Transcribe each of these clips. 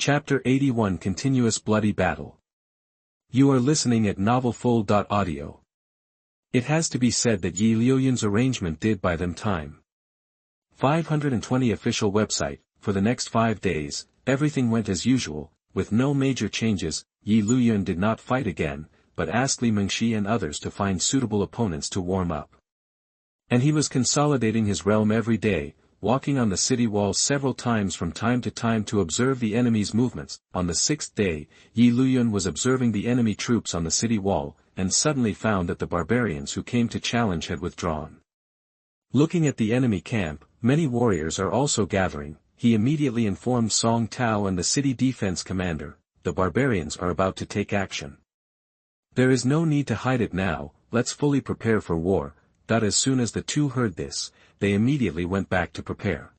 Chapter 81 Continuous Bloody Battle. You are listening at novelfull.audio. It has to be said that Yi Liuyan's arrangement did buy them time. 520 official website. For the next 5 days, everything went as usual, with no major changes. Yi Liuyan did not fight again, but asked Liang Xue and others to find suitable opponents to warm up. And he was consolidating his realm every day, walking on the city walls several times from time to time to observe the enemy's movements. On the 6th day, Yi Liuyan was observing the enemy troops on the city wall, and suddenly found that the barbarians who came to challenge had withdrawn. Looking at the enemy camp, many warriors are also gathering. He immediately informed Song Tao and the city defense commander, the barbarians are about to take action. There is no need to hide it now, let's fully prepare for war. As soon as the two heard this, they immediately went back to prepare.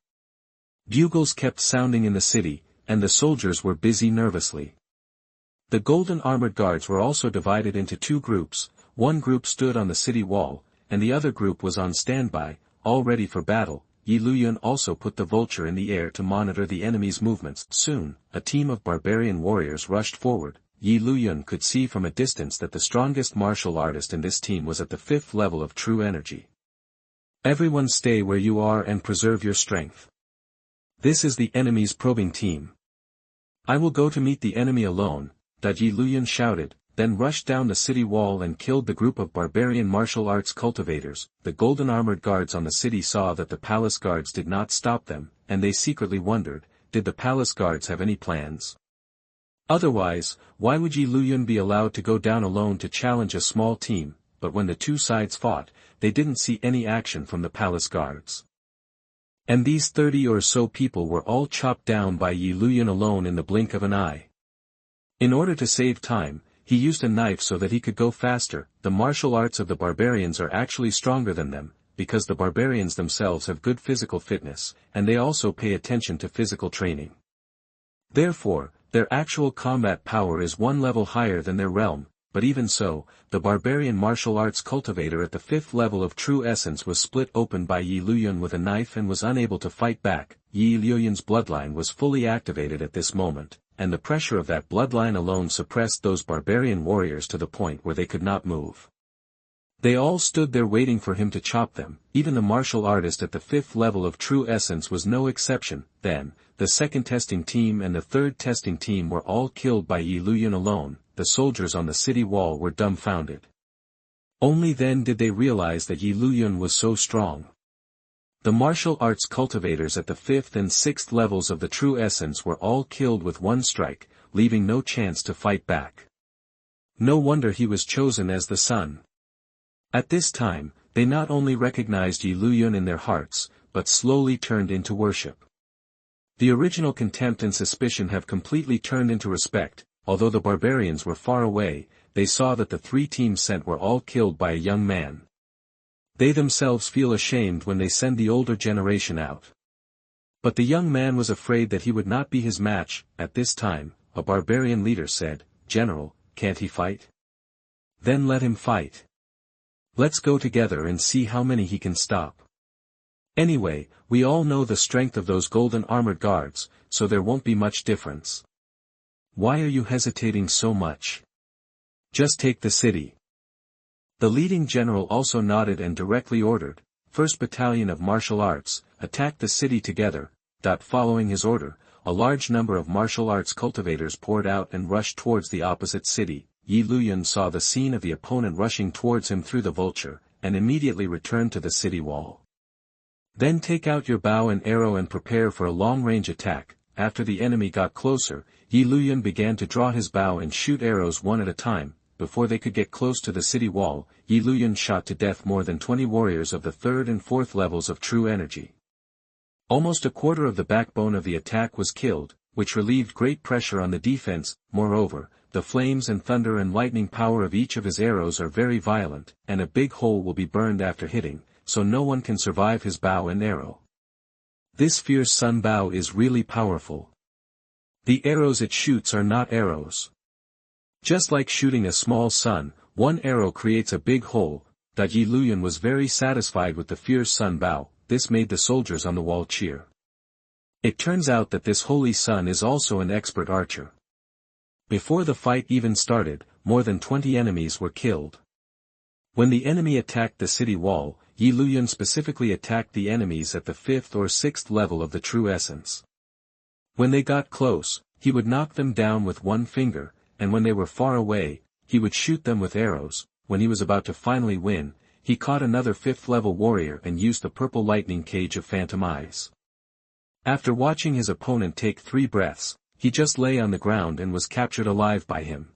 Bugles kept sounding in the city, and the soldiers were busy nervously. The golden armored guards were also divided into two groups. One group stood on the city wall, and the other group was on standby, all ready for battle. Yi Liuyan also put the vulture in the air to monitor the enemy's movements. Soon, a team of barbarian warriors rushed forward. Yi Liuyan could see from a distance that the strongest martial artist in this team was at the 5th level of true energy. Everyone stay where you are and preserve your strength. This is the enemy's probing team. I will go to meet the enemy alone, Yi Liuyan shouted, then rushed down the city wall and killed the group of barbarian martial arts cultivators. The golden armored guards on the city saw that the palace guards did not stop them, and they secretly wondered, did the palace guards have any plans? Otherwise, why would Yi Liuyan be allowed to go down alone to challenge a small team? But when the two sides fought, they didn't see any action from the palace guards. And these 30 or so people were all chopped down by Yi Liuyan alone in the blink of an eye. In order to save time, he used a knife so that he could go faster. The martial arts of the barbarians are actually stronger than them, because the barbarians themselves have good physical fitness, and they also pay attention to physical training. Therefore, their actual combat power is one level higher than their realm, but even so, the barbarian martial arts cultivator at the 5th level of true essence was split open by Yi Liuyan with a knife and was unable to fight back. Yi Liuyan's bloodline was fully activated at this moment, and the pressure of that bloodline alone suppressed those barbarian warriors to the point where they could not move. They all stood there waiting for him to chop them. Even the martial artist at the 5th level of true essence was no exception. Then, the 2nd testing team and the 3rd testing team were all killed by Yi Liuyan alone. The soldiers on the city wall were dumbfounded. Only then did they realize that Yi Liuyan was so strong. The martial arts cultivators at the 5th and 6th levels of the true essence were all killed with one strike, leaving no chance to fight back. No wonder he was chosen as the sun. At this time, they not only recognized Yi Liuyan in their hearts, but slowly turned into worship. The original contempt and suspicion have completely turned into respect. Although the barbarians were far away, they saw that the 3 teams sent were all killed by a young man. They themselves feel ashamed when they send the older generation out. But the young man was afraid that he would not be his match. At this time, a barbarian leader said, "General, can't he fight? Then let him fight. Let's go together and see how many he can stop. Anyway, we all know the strength of those golden armored guards, so there won't be much difference. Why are you hesitating so much? Just take the city." The leading general also nodded and directly ordered, 1st Battalion of Martial Arts, attack the city together. Following his order, a large number of martial arts cultivators poured out and rushed towards the opposite city. Yi Liuyan saw the scene of the opponent rushing towards him through the vulture, and immediately returned to the city wall. Then take out your bow and arrow and prepare for a long-range attack. After the enemy got closer, Yi Liuyan began to draw his bow and shoot arrows one at a time. Before they could get close to the city wall, Yi Liuyan shot to death more than 20 warriors of the 3rd and 4th levels of true energy. Almost a quarter of the backbone of the attack was killed, which relieved great pressure on the defense. Moreover, the flames and thunder and lightning power of each of his arrows are very violent, and a big hole will be burned after hitting, so no one can survive his bow and arrow. This fierce sun bow is really powerful. The arrows it shoots are not arrows. Just like shooting a small sun, one arrow creates a big hole. Yi Liuyan was very satisfied with the fierce sun bow. This made the soldiers on the wall cheer. It turns out that this holy son is also an expert archer. Before the fight even started, more than 20 enemies were killed. When the enemy attacked the city wall, Yi Luyun specifically attacked the enemies at the 5th or 6th level of the true essence. When they got close, he would knock them down with one finger, and when they were far away, he would shoot them with arrows. When he was about to finally win, he caught another 5th level warrior and used the purple lightning cage of phantom eyes. After watching his opponent take 3 breaths, he just lay on the ground and was captured alive by him.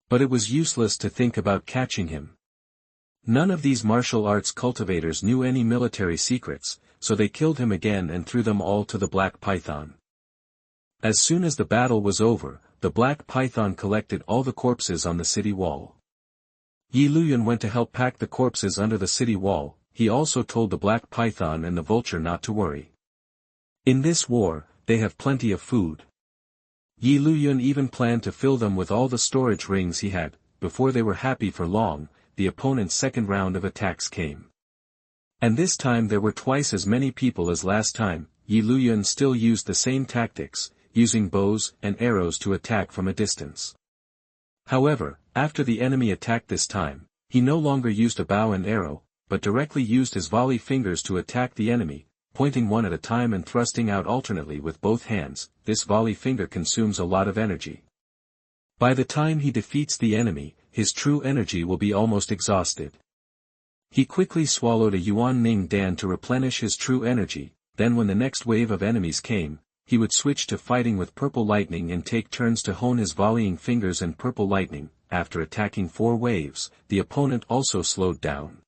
But it was useless to think about catching him. None of these martial arts cultivators knew any military secrets, so they killed him again and threw them all to the Black Python. As soon as the battle was over, the Black Python collected all the corpses on the city wall. Yi Luyun went to help pack the corpses under the city wall. He also told the Black Python and the Vulture not to worry. In this war, they have plenty of food. Yi Luyun even planned to fill them with all the storage rings he had. Before they were happy for long, the opponent's second round of attacks came. And this time there were twice as many people as last time. Yi Luyun still used the same tactics, using bows and arrows to attack from a distance. However, after the enemy attacked this time, he no longer used a bow and arrow, but directly used his volley fingers to attack the enemy, pointing one at a time and thrusting out alternately with both hands. This volley finger consumes a lot of energy. By the time he defeats the enemy, his true energy will be almost exhausted. He quickly swallowed a Yuan Ning Dan to replenish his true energy. Then when the next wave of enemies came, he would switch to fighting with purple lightning and take turns to hone his volleying fingers and purple lightning. After attacking 4 waves, the opponent also slowed down.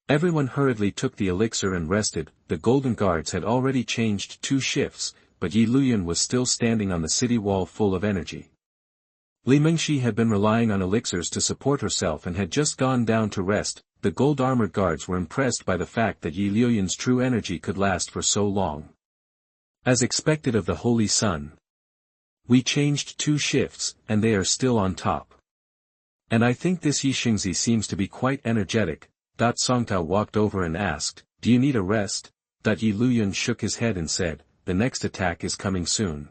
Everyone hurriedly took the elixir and rested. The Golden Guards had already changed 2 shifts, but Yi Luyun was still standing on the city wall full of energy. Li Mengxi had been relying on elixirs to support herself and had just gone down to rest. The gold-armored guards were impressed by the fact that Yi Luyun's true energy could last for so long. As expected of the Holy Sun. We changed 2 shifts, and they are still on top. And I think this Xianxia seems to be quite energetic. Songtao walked over and asked, "Do you need a rest?" Yi Luyun shook his head and said, "The next attack is coming soon.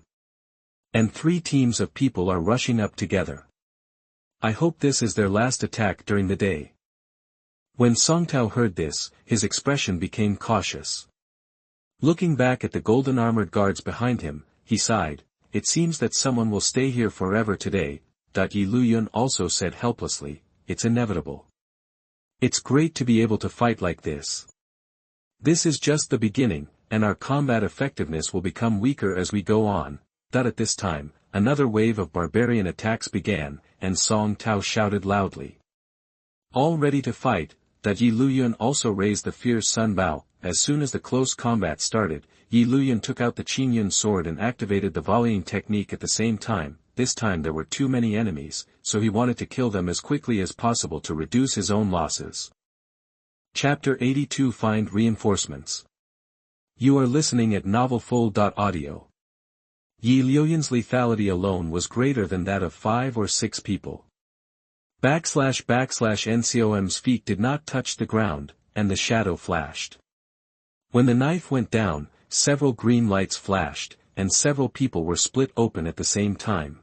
And 3 teams of people are rushing up together. I hope this is their last attack during the day." When Songtao heard this, his expression became cautious. Looking back at the golden armored guards behind him, he sighed, "It seems that someone will stay here forever today." Yi Luyun also said helplessly, "It's inevitable. It's great to be able to fight like this. This is just the beginning, and our combat effectiveness will become weaker as we go on." At this time, another wave of barbarian attacks began, and Song Tao shouted loudly. All ready to fight, Yi Luyun also raised the fierce Sun Bao. As soon as the close combat started, Yi Luyun took out the Qingyun sword and activated the volleying technique at the same time. This time there were too many enemies, so he wanted to kill them as quickly as possible to reduce his own losses. Chapter 82 Find Reinforcements. You are listening at novelfull.audio. Yi Luyun's lethality alone was greater than that of 5 or 6 people. //NCOM's feet did not touch the ground, and the shadow flashed. When the knife went down, several green lights flashed, and several people were split open at the same time.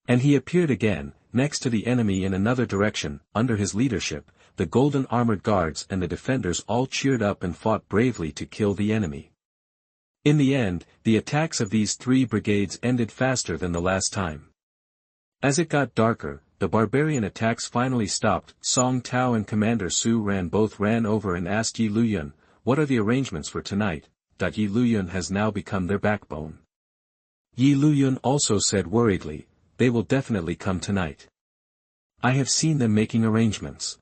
And he appeared again, next to the enemy in another direction. Under his leadership, the golden armored guards and the defenders all cheered up and fought bravely to kill the enemy. In the end, the attacks of these 3 brigades ended faster than the last time. As it got darker, the barbarian attacks finally stopped. Song Tao and Commander Su both ran over and asked Yi Luyun, "What are the arrangements for tonight?" Yi Luyun has now become their backbone. Yi Luyun also said worriedly, "They will definitely come tonight. I have seen them making arrangements.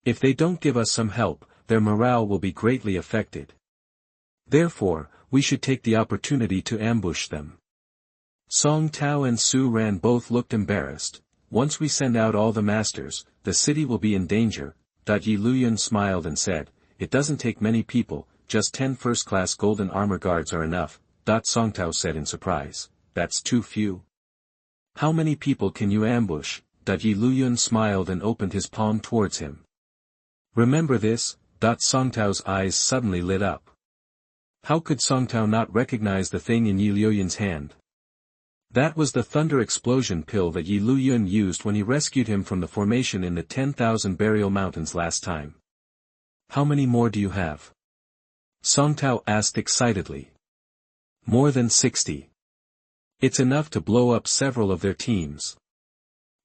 If they don't give us some help, their morale will be greatly affected. Therefore, we should take the opportunity to ambush them." Song Tao and Su both looked embarrassed. "Once we send out all the masters, the city will be in danger." Yi Luyun smiled and said, "It doesn't take many people, just 10 first-class golden armor guards are enough." Song Tao said in surprise, "That's too few. How many people can you ambush?" Yi Luyun smiled and opened his palm towards him. "Remember this?" Song Tao's eyes suddenly lit up. How could Song Tao not recognize the thing in Yi Liuyun's hand? That was the thunder explosion pill that Yi Luyun used when he rescued him from the formation in the 10,000 burial mountains last time. How many more do you have? Song Tao asked excitedly. More than 60. It's enough to blow up several of their teams.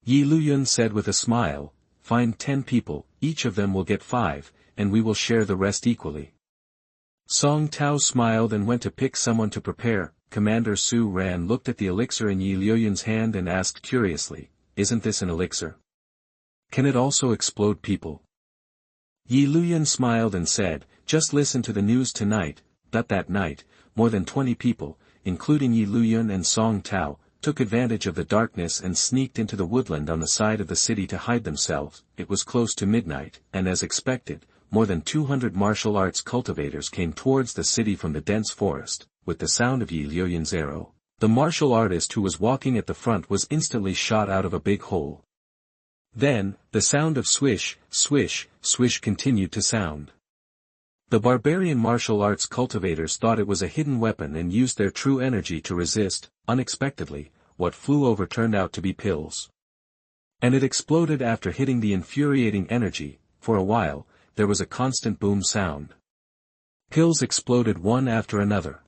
Yi Luyun said with a smile, find 10 people, each of them will get 5, and we will share the rest equally. Song Tao smiled and went to pick someone to prepare. Commander Su Ran looked at the elixir in Yi Liuyun's hand and asked curiously, isn't this an elixir? Can it also explode people? Yi Luyun smiled and said, just listen to the news tonight, that night, more than 20 people, including Yi Luyun and Song Tao, took advantage of the darkness and sneaked into the woodland on the side of the city to hide themselves. It was close to midnight, and as expected, more than 200 martial arts cultivators came towards the city from the dense forest. With the sound of Yi Liuyun's arrow, the martial artist who was walking at the front was instantly shot out of a big hole. Then, the sound of swish, swish, swish continued to sound. The barbarian martial arts cultivators thought it was a hidden weapon and used their true energy to resist. Unexpectedly, what flew over turned out to be pills. And it exploded after hitting the infuriating energy. For a while, there was a constant boom sound. Pills exploded one after another.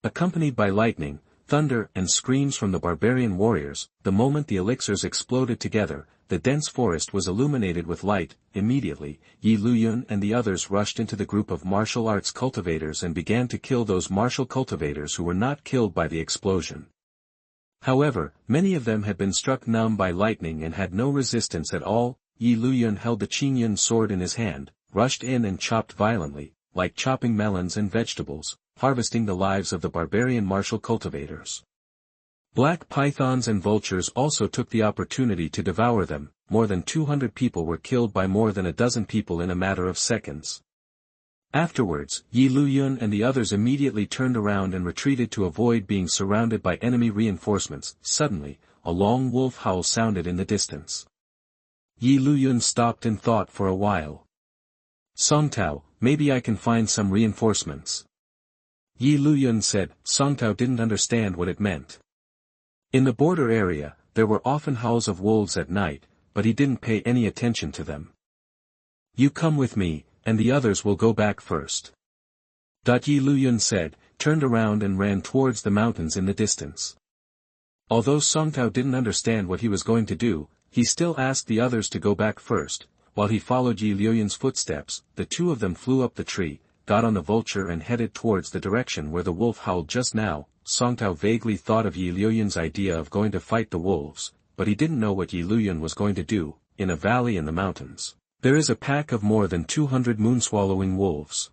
Accompanied by lightning, thunder, and screams from the barbarian warriors, the moment the elixirs exploded together, the dense forest was illuminated with light. Immediately, Yi Luyun and the others rushed into the group of martial arts cultivators and began to kill those martial cultivators who were not killed by the explosion. However, many of them had been struck numb by lightning and had no resistance at all. Yi Luyun held the Qingyun sword in his hand, rushed in and chopped violently, like chopping melons and vegetables, harvesting the lives of the barbarian martial cultivators. Black pythons and vultures also took the opportunity to devour them. More than 200 people were killed by more than a dozen people in a matter of seconds. Afterwards, Yi Luyun and the others immediately turned around and retreated to avoid being surrounded by enemy reinforcements. Suddenly, a long wolf howl sounded in the distance. Yi Luyun stopped and thought for a while. Song Tao, maybe I can find some reinforcements. Yi Luyun said. Song Tao didn't understand what it meant. In the border area, there were often howls of wolves at night, but he didn't pay any attention to them. You come with me, and the others will go back first. Yi Luyun said, turned around and ran towards the mountains in the distance. Although Song Tao didn't understand what he was going to do, he still asked the others to go back first. While he followed Yi Luyun's footsteps, the two of them flew up the tree, got on the vulture and headed towards the direction where the wolf howled just now. Song Tao vaguely thought of Yi Luyun's idea of going to fight the wolves, but he didn't know what Yi Luyun was going to do. In a valley in the mountains, there is a pack of more than 200 moon-swallowing wolves.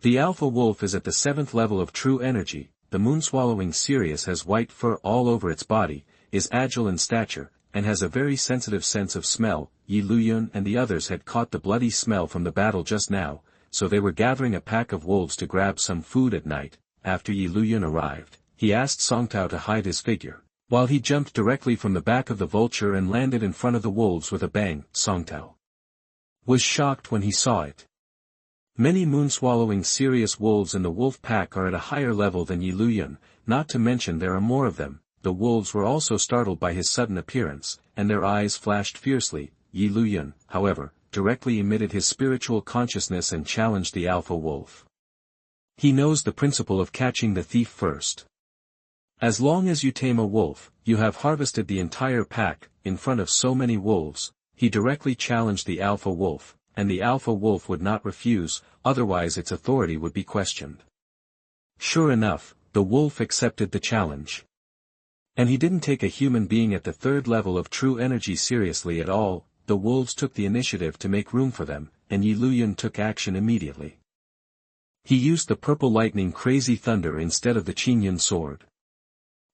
The alpha wolf is at the 7th level of true energy. The moon-swallowing Sirius has white fur all over its body, is agile in stature, and has a very sensitive sense of smell. Yi Luyun and the others had caught the bloody smell from the battle just now, so they were gathering a pack of wolves to grab some food at night. After Yi Luyun arrived, he asked Song Tao to hide his figure, while he jumped directly from the back of the vulture and landed in front of the wolves with a bang. Song Tao was shocked when he saw it. Many moon-swallowing Sirius wolves in the wolf pack are at a higher level than Yi Luyun, not to mention there are more of them. The wolves were also startled by his sudden appearance, and their eyes flashed fiercely. Yi Luyun, however, directly emitted his spiritual consciousness and challenged the alpha wolf. He knows the principle of catching the thief first. As long as you tame a wolf, you have harvested the entire pack. In front of so many wolves, he directly challenged the alpha wolf, and the alpha wolf would not refuse, otherwise its authority would be questioned. Sure enough, the wolf accepted the challenge. And he didn't take a human being at the 3rd level of true energy seriously at all. The wolves took the initiative to make room for them, and Yi Luyun took action immediately. He used the purple lightning crazy thunder instead of the Qingyun sword.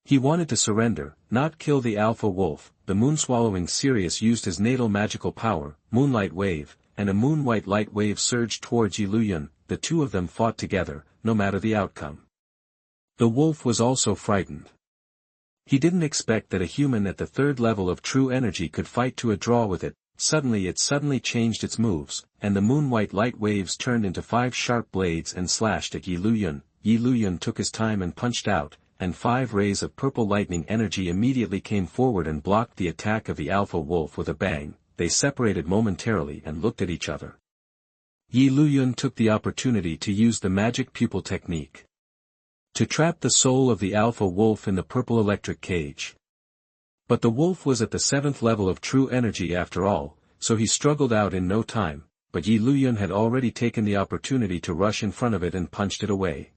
He wanted to surrender, not kill the alpha wolf. The moon-swallowing Sirius used his natal magical power, Moonlight Wave, and a moon-white light wave surged towards Yi Luyun. The two of them fought together, no matter the outcome. The wolf was also frightened. He didn't expect that a human at the 3rd level of true energy could fight to a draw with it. suddenly it changed its moves, and the moon-white light waves turned into 5 sharp blades and slashed at Yi Luyun. Yi Luyun took his time and punched out, and 5 rays of purple lightning energy immediately came forward and blocked the attack of the alpha wolf with a bang. They separated momentarily and looked at each other. Yi Luyun took the opportunity to use the magic pupil technique to trap the soul of the alpha wolf in the purple electric cage. But the wolf was at the 7th level of true energy after all, so he struggled out in no time, but Yi Luyun had already taken the opportunity to rush in front of it and punched it away.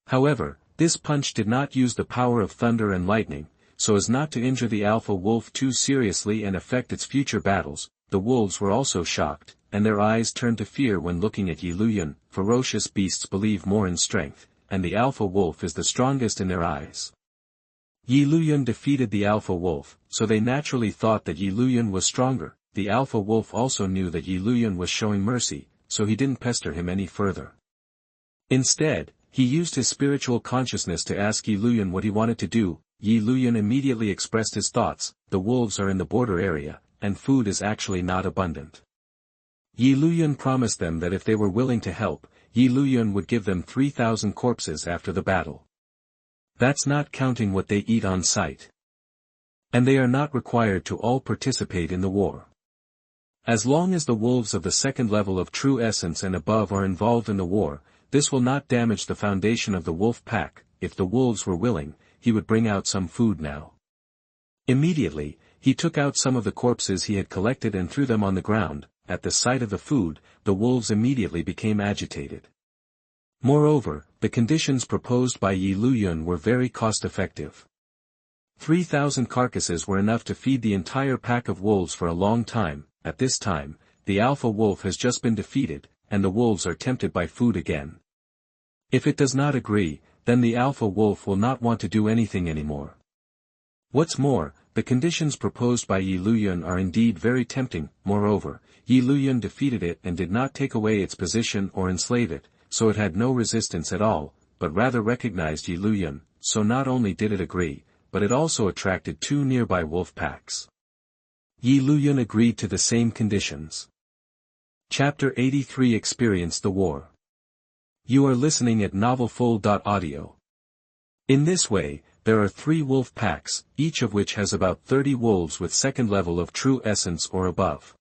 However, this punch did not use the power of thunder and lightning, so as not to injure the alpha wolf too seriously and affect its future battles. The wolves were also shocked, and their eyes turned to fear when looking at Yi Luyun. Ferocious beasts believe more in strength, and the alpha wolf is the strongest in their eyes. Yi Luyun defeated the alpha wolf, so they naturally thought that Yi Luyun was stronger. The alpha wolf also knew that Yi Luyun was showing mercy, so he didn't pester him any further. Instead, he used his spiritual consciousness to ask Yi Luyun what he wanted to do. Yi Luyun immediately expressed his thoughts. The wolves are in the border area, and food is actually not abundant. Yi Luyun promised them that if they were willing to help, Yi Luyun would give them 3,000 corpses after the battle. That's not counting what they eat on site. And they are not required to all participate in the war. As long as the wolves of the 2nd level of true essence and above are involved in the war, this will not damage the foundation of the wolf pack. If the wolves were willing, he would bring out some food now. Immediately, he took out some of the corpses he had collected and threw them on the ground. At the sight of the food, the wolves immediately became agitated. Moreover, the conditions proposed by Yi Luyun were very cost-effective. 3,000 carcasses were enough to feed the entire pack of wolves for a long time. At this time, the alpha wolf has just been defeated, and the wolves are tempted by food again. If it does not agree, then the alpha wolf will not want to do anything anymore. What's more, the conditions proposed by Yi Luyun are indeed very tempting. Moreover, Yi Luyun defeated it and did not take away its position or enslave it, so it had no resistance at all, but rather recognized Yi Luyun. So not only did it agree, but it also attracted 2 nearby wolf packs. Yi Luyun agreed to the same conditions. Chapter 83 Experience the War. You are listening at novelfull.audio. In this way, there are 3 wolf packs, each of which has about 30 wolves with 2nd level of true essence or above.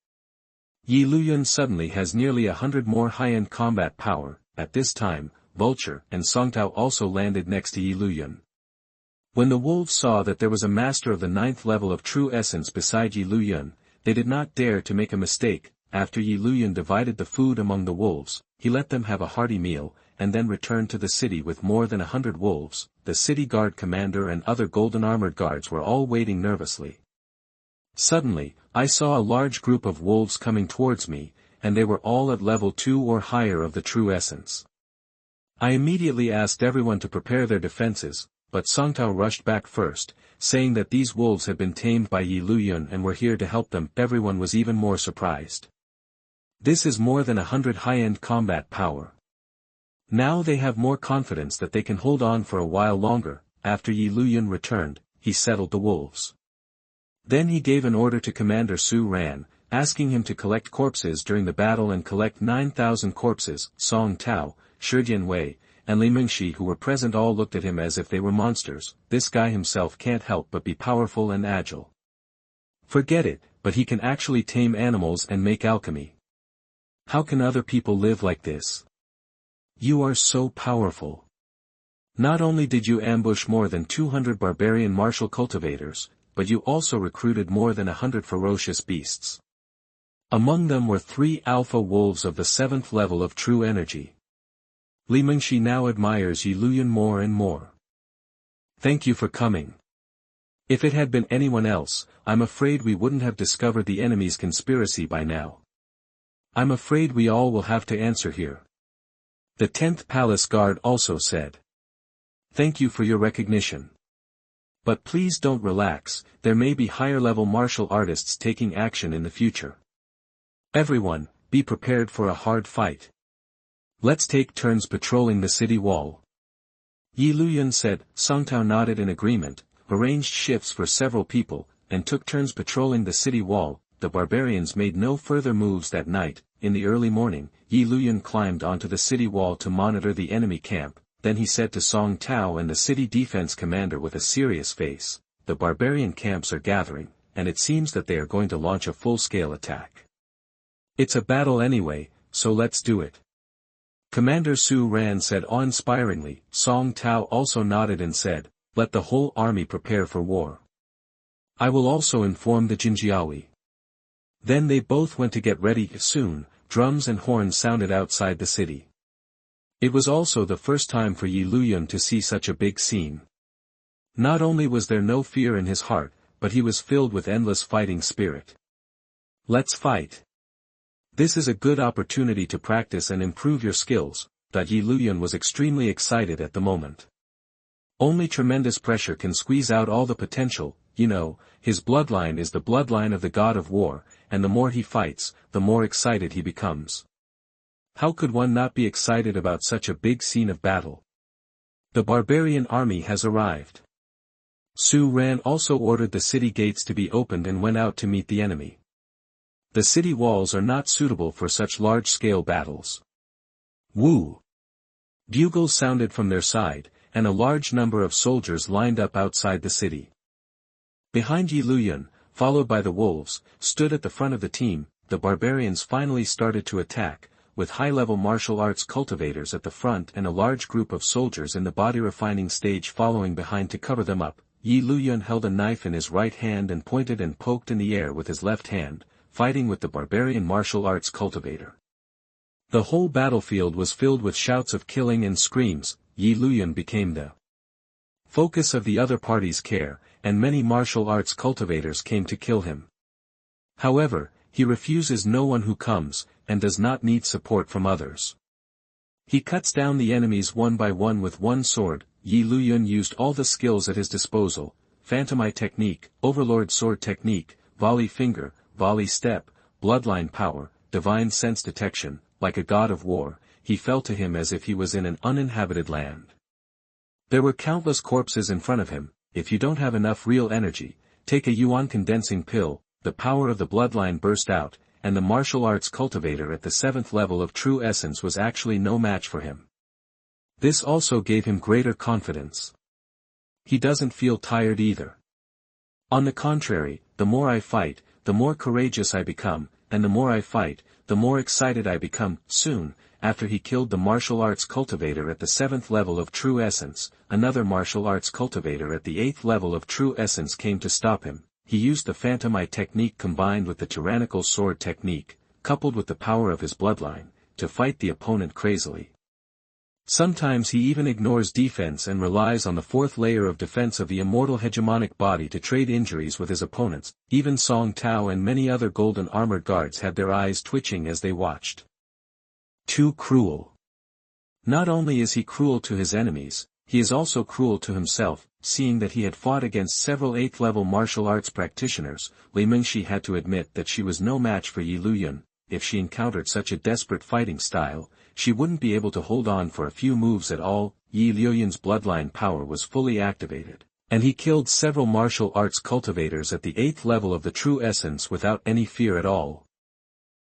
Yi Luyun suddenly has nearly 100 more high-end combat power. At this time, Vulture and Songtao also landed next to Yi Luyun. When the wolves saw that there was a master of the 9th level of true essence beside Yi Luyun, they did not dare to make a mistake. After Yi Luyun divided the food among the wolves, he let them have a hearty meal, and then returned to the city with more than 100 wolves. The city guard commander and other golden armored guards were all waiting nervously. Suddenly, I saw a large group of wolves coming towards me, and they were all at level 2 or higher of the true essence. I immediately asked everyone to prepare their defenses, but Songtao rushed back first, saying that these wolves had been tamed by Yi Luyun and were here to help them. Everyone was even more surprised. This is more than 100 high-end combat power. Now they have more confidence that they can hold on for a while longer. After Yi Luyun returned, he settled the wolves. Then he gave an order to Commander Su Ran, asking him to collect corpses during the battle and collect 9,000 corpses. Song Tao, Shijian Wei, and Li Mingxi who were present all looked at him as if they were monsters. This guy himself can't help but be powerful and agile. Forget it, but he can actually tame animals and make alchemy. How can other people live like this? You are so powerful. Not only did you ambush more than 200 barbarian martial cultivators, but you also recruited more than 100 ferocious beasts. Among them were 3 alpha wolves of the 7th level of true energy. Li Mingxi now admires Yi Luyun more and more. Thank you for coming. If it had been anyone else, I'm afraid we wouldn't have discovered the enemy's conspiracy by now. I'm afraid we all will have to answer here. The 10th Palace Guard also said. Thank you for your recognition. But please don't relax, there may be higher-level martial artists taking action in the future. Everyone, be prepared for a hard fight. Let's take turns patrolling the city wall. Yi Luyun said. Songtao nodded in agreement, arranged shifts for several people, and took turns patrolling the city wall. the barbarians made no further moves that night. In the early morning, Yi Luyan climbed onto the city wall to monitor the enemy camp. Then he said to Song Tao and the city defense commander with a serious face, "The barbarian camps are gathering, and it seems that they are going to launch a full-scale attack. It's a battle anyway, so let's do it." Commander Su Ran said awe-inspiringly. Song Tao also nodded and said, "Let the whole army prepare for war. I will also inform the Jinjiawi." Then they both went to get ready. Soon, drums and horns sounded outside the city. It was also the first time for Yi Luyan to see such a big scene. Not only was there no fear in his heart, but he was filled with endless fighting spirit. "Let's fight. This is a good opportunity to practice and improve your skills." Yi Luyan was extremely excited at the moment. Only tremendous pressure can squeeze out all the potential. His bloodline is the bloodline of the god of war, and the more he fights, the more excited he becomes. How could one not be excited about such a big scene of battle? The barbarian army has arrived. Su Ran also ordered the city gates to be opened and went out to meet the enemy. The city walls are not suitable for such large-scale battles. Woo! Bugles sounded from their side, and a large number of soldiers lined up outside the city. Behind Yi Luyan, followed by the wolves, stood at the front of the team. The barbarians finally started to attack, with high-level martial arts cultivators at the front and a large group of soldiers in the body-refining stage following behind to cover them up. Yi Luyan held a knife in his right hand and pointed and poked in the air with his left hand, fighting with the barbarian martial arts cultivator. The whole battlefield was filled with shouts of killing and screams. Yi Luyan became the focus of the other party's care, and many martial arts cultivators came to kill him. However, he refuses no one who comes, and does not need support from others. He cuts down the enemies one by one with one sword. Yi Luyan used all the skills at his disposal: Phantomite technique, Overlord sword technique, volley finger, volley step, bloodline power, divine sense detection. Like a god of war, he felt to him as if he was in an uninhabited land. There were countless corpses in front of him. If you don't have enough real energy, take a yuan condensing pill. The power of the bloodline burst out, and the martial arts cultivator at the 7th level of true essence was actually no match for him. This also gave him greater confidence. He doesn't feel tired either. On the contrary, the more I fight, the more courageous I become, and the more I fight, the more excited I become. Soon, after he killed the martial arts cultivator at the 7th level of true essence, another martial arts cultivator at the 8th level of true essence came to stop him. He used the Phantomite technique combined with the tyrannical sword technique, coupled with the power of his bloodline, to fight the opponent crazily. Sometimes he even ignores defense and relies on the 4th layer of defense of the immortal hegemonic body to trade injuries with his opponents. Even Song Tao and many other golden armored guards had their eyes twitching as they watched. Too cruel. Not only is he cruel to his enemies, he is also cruel to himself. Seeing that he had fought against several 8th-level martial arts practitioners, Wei Mingxi had to admit that she was no match for Yi Luyan. If she encountered such a desperate fighting style, she wouldn't be able to hold on for a few moves at all. Yi Luyan's bloodline power was fully activated, and he killed several martial arts cultivators at the 8th level of the true essence without any fear at all.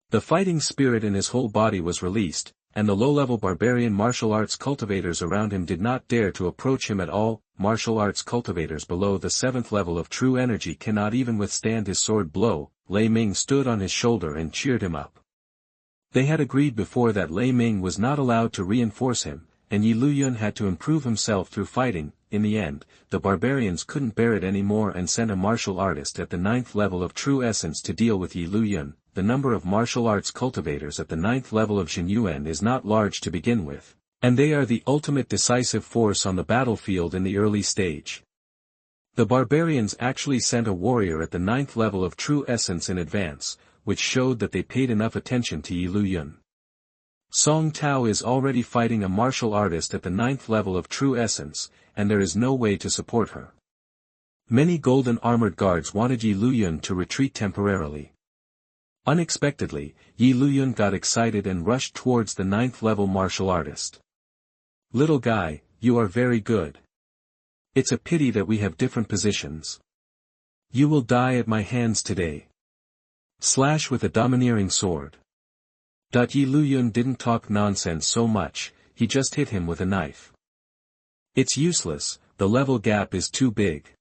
The fighting spirit in his whole body was released, and the low-level barbarian martial arts cultivators around him did not dare to approach him at all. Martial arts cultivators below the 7th level of true energy cannot even withstand his sword blow. Lei Ming stood on his shoulder and cheered him up. They had agreed before that Lei Ming was not allowed to reinforce him, and Yi Luyan had to improve himself through fighting. In the end, the barbarians couldn't bear it anymore and sent a martial artist at the 9th level of true essence to deal with Yi Luyan. The number of martial arts cultivators at the 9th level of Xianyuan is not large to begin with, and they are the ultimate decisive force on the battlefield in the early stage. The barbarians actually sent a warrior at the 9th level of true essence in advance, which showed that they paid enough attention to Yi Luyan. Song Tao is already fighting a martial artist at the 9th level of true essence, and there is no way to support her. Many golden armored guards wanted Yi Luyan to retreat temporarily. Unexpectedly, Yi Luyan got excited and rushed towards the 9th level martial artist. "Little guy, you are very good. It's a pity that we have different positions. You will die at my hands today." Slash with a domineering sword. Yi Luyun didn't talk nonsense so much, he just hit him with a knife. It's useless, the level gap is too big.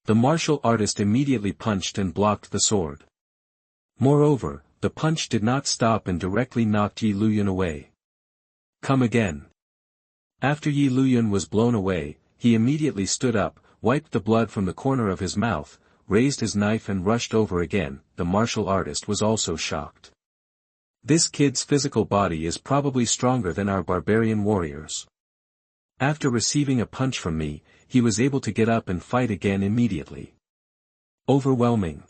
The martial artist immediately punched and blocked the sword. Moreover, the punch did not stop and directly knocked Yi Luyun away. Come again. After Yi Luyun was blown away, he immediately stood up, wiped the blood from the corner of his mouth, raised his knife and rushed over again. The martial artist was also shocked. This kid's physical body is probably stronger than our barbarian warriors. After receiving a punch from me, he was able to get up and fight again immediately. Overwhelming.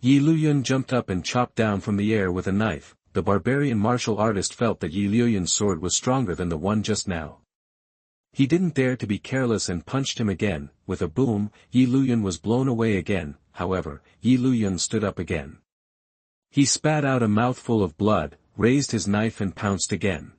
Yi Luyun jumped up and chopped down from the air with a knife. The barbarian martial artist felt that Yi Luyun's sword was stronger than the one just now. He didn't dare to be careless and punched him again. With a boom, Yi Luyun was blown away again. However, Yi Luyun stood up again. He spat out a mouthful of blood, raised his knife and pounced again.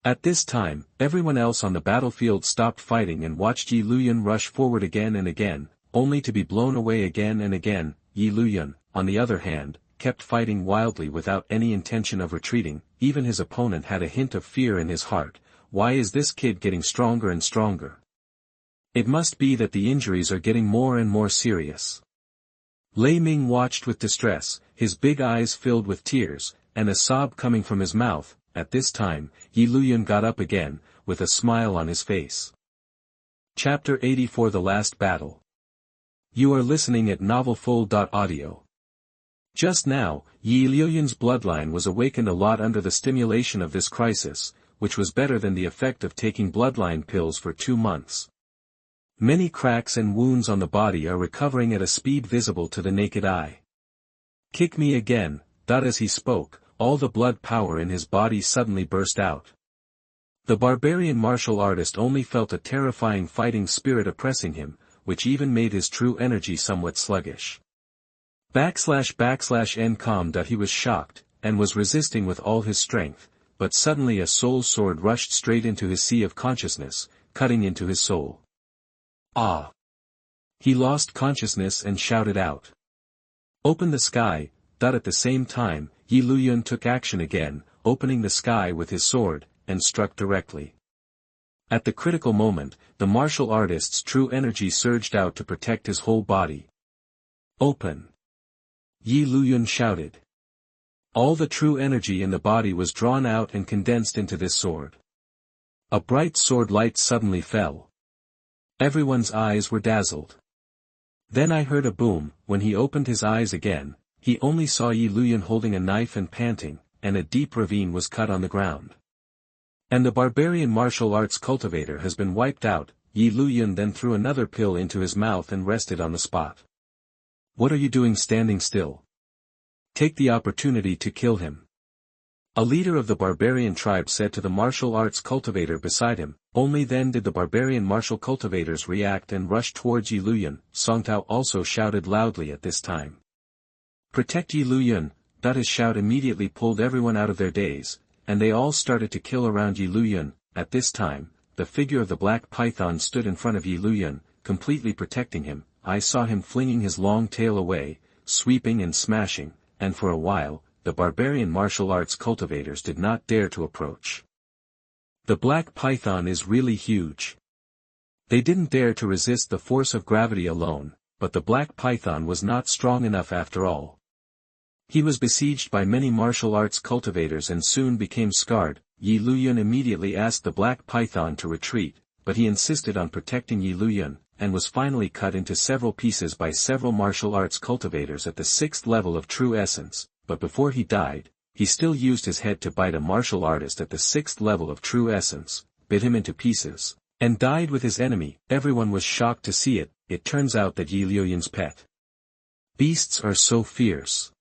At this time, everyone else on the battlefield stopped fighting and watched Yi Luyun rush forward again and again, only to be blown away again and again. Yi Luyun, on the other hand, kept fighting wildly without any intention of retreating. Even his opponent had a hint of fear in his heart. Why is this kid getting stronger and stronger? It must be that the injuries are getting more and more serious. Lei Ming watched with distress, his big eyes filled with tears, and a sob coming from his mouth. At this time, Yi Luyun got up again, with a smile on his face. Chapter 84 The Last Battle. You are listening at novelfull.audio. Just now, Yi Luyun's bloodline was awakened a lot under the stimulation of this crisis, which was better than the effect of taking bloodline pills for 2 months. Many cracks and wounds on the body are recovering at a speed visible to the naked eye. Kick me again. As he spoke, all the blood power in his body suddenly burst out. The barbarian martial artist only felt a terrifying fighting spirit oppressing him, which even made his true energy somewhat sluggish. // He was shocked, and was resisting with all his strength, but suddenly a soul sword rushed straight into his sea of consciousness, cutting into his soul. Ah! He lost consciousness and shouted out. Open the sky. At the same time, Yi Luyun took action again, opening the sky with his sword, and struck directly. At the critical moment, the martial artist's true energy surged out to protect his whole body. Open! Yi Luyun shouted. All the true energy in the body was drawn out and condensed into this sword. A bright sword light suddenly fell. Everyone's eyes were dazzled. Then I heard a boom. When he opened his eyes again, he only saw Yi Luyun holding a knife and panting, and a deep ravine was cut on the ground. And the barbarian martial arts cultivator has been wiped out. Yi Luyun then threw another pill into his mouth and rested on the spot. What are you doing standing still? Take the opportunity to kill him. A leader of the barbarian tribe said to the martial arts cultivator beside him. Only then did the barbarian martial cultivators react and rush towards Yi Luyun. Song Tao also shouted loudly at this time. Protect Yi Luyun. His shout immediately pulled everyone out of their daze, and they all started to kill around Yi Luyun. At this time, the figure of the black python stood in front of Yi Luyun, completely protecting him. I saw him flinging his long tail away, sweeping and smashing, and for a while, the barbarian martial arts cultivators did not dare to approach. The black python is really huge. They didn't dare to resist the force of gravity alone, but the black python was not strong enough after all. He was besieged by many martial arts cultivators and soon became scarred. Yi Luyun immediately asked the black python to retreat, but he insisted on protecting Yi Luyun, and was finally cut into several pieces by several martial arts cultivators at the 6th level of true essence. But before he died, he still used his head to bite a martial artist at the 6th level of true essence, bit him into pieces, and died with his enemy. Everyone was shocked to see it. It turns out that Yi Luyun's pet beasts are so fierce.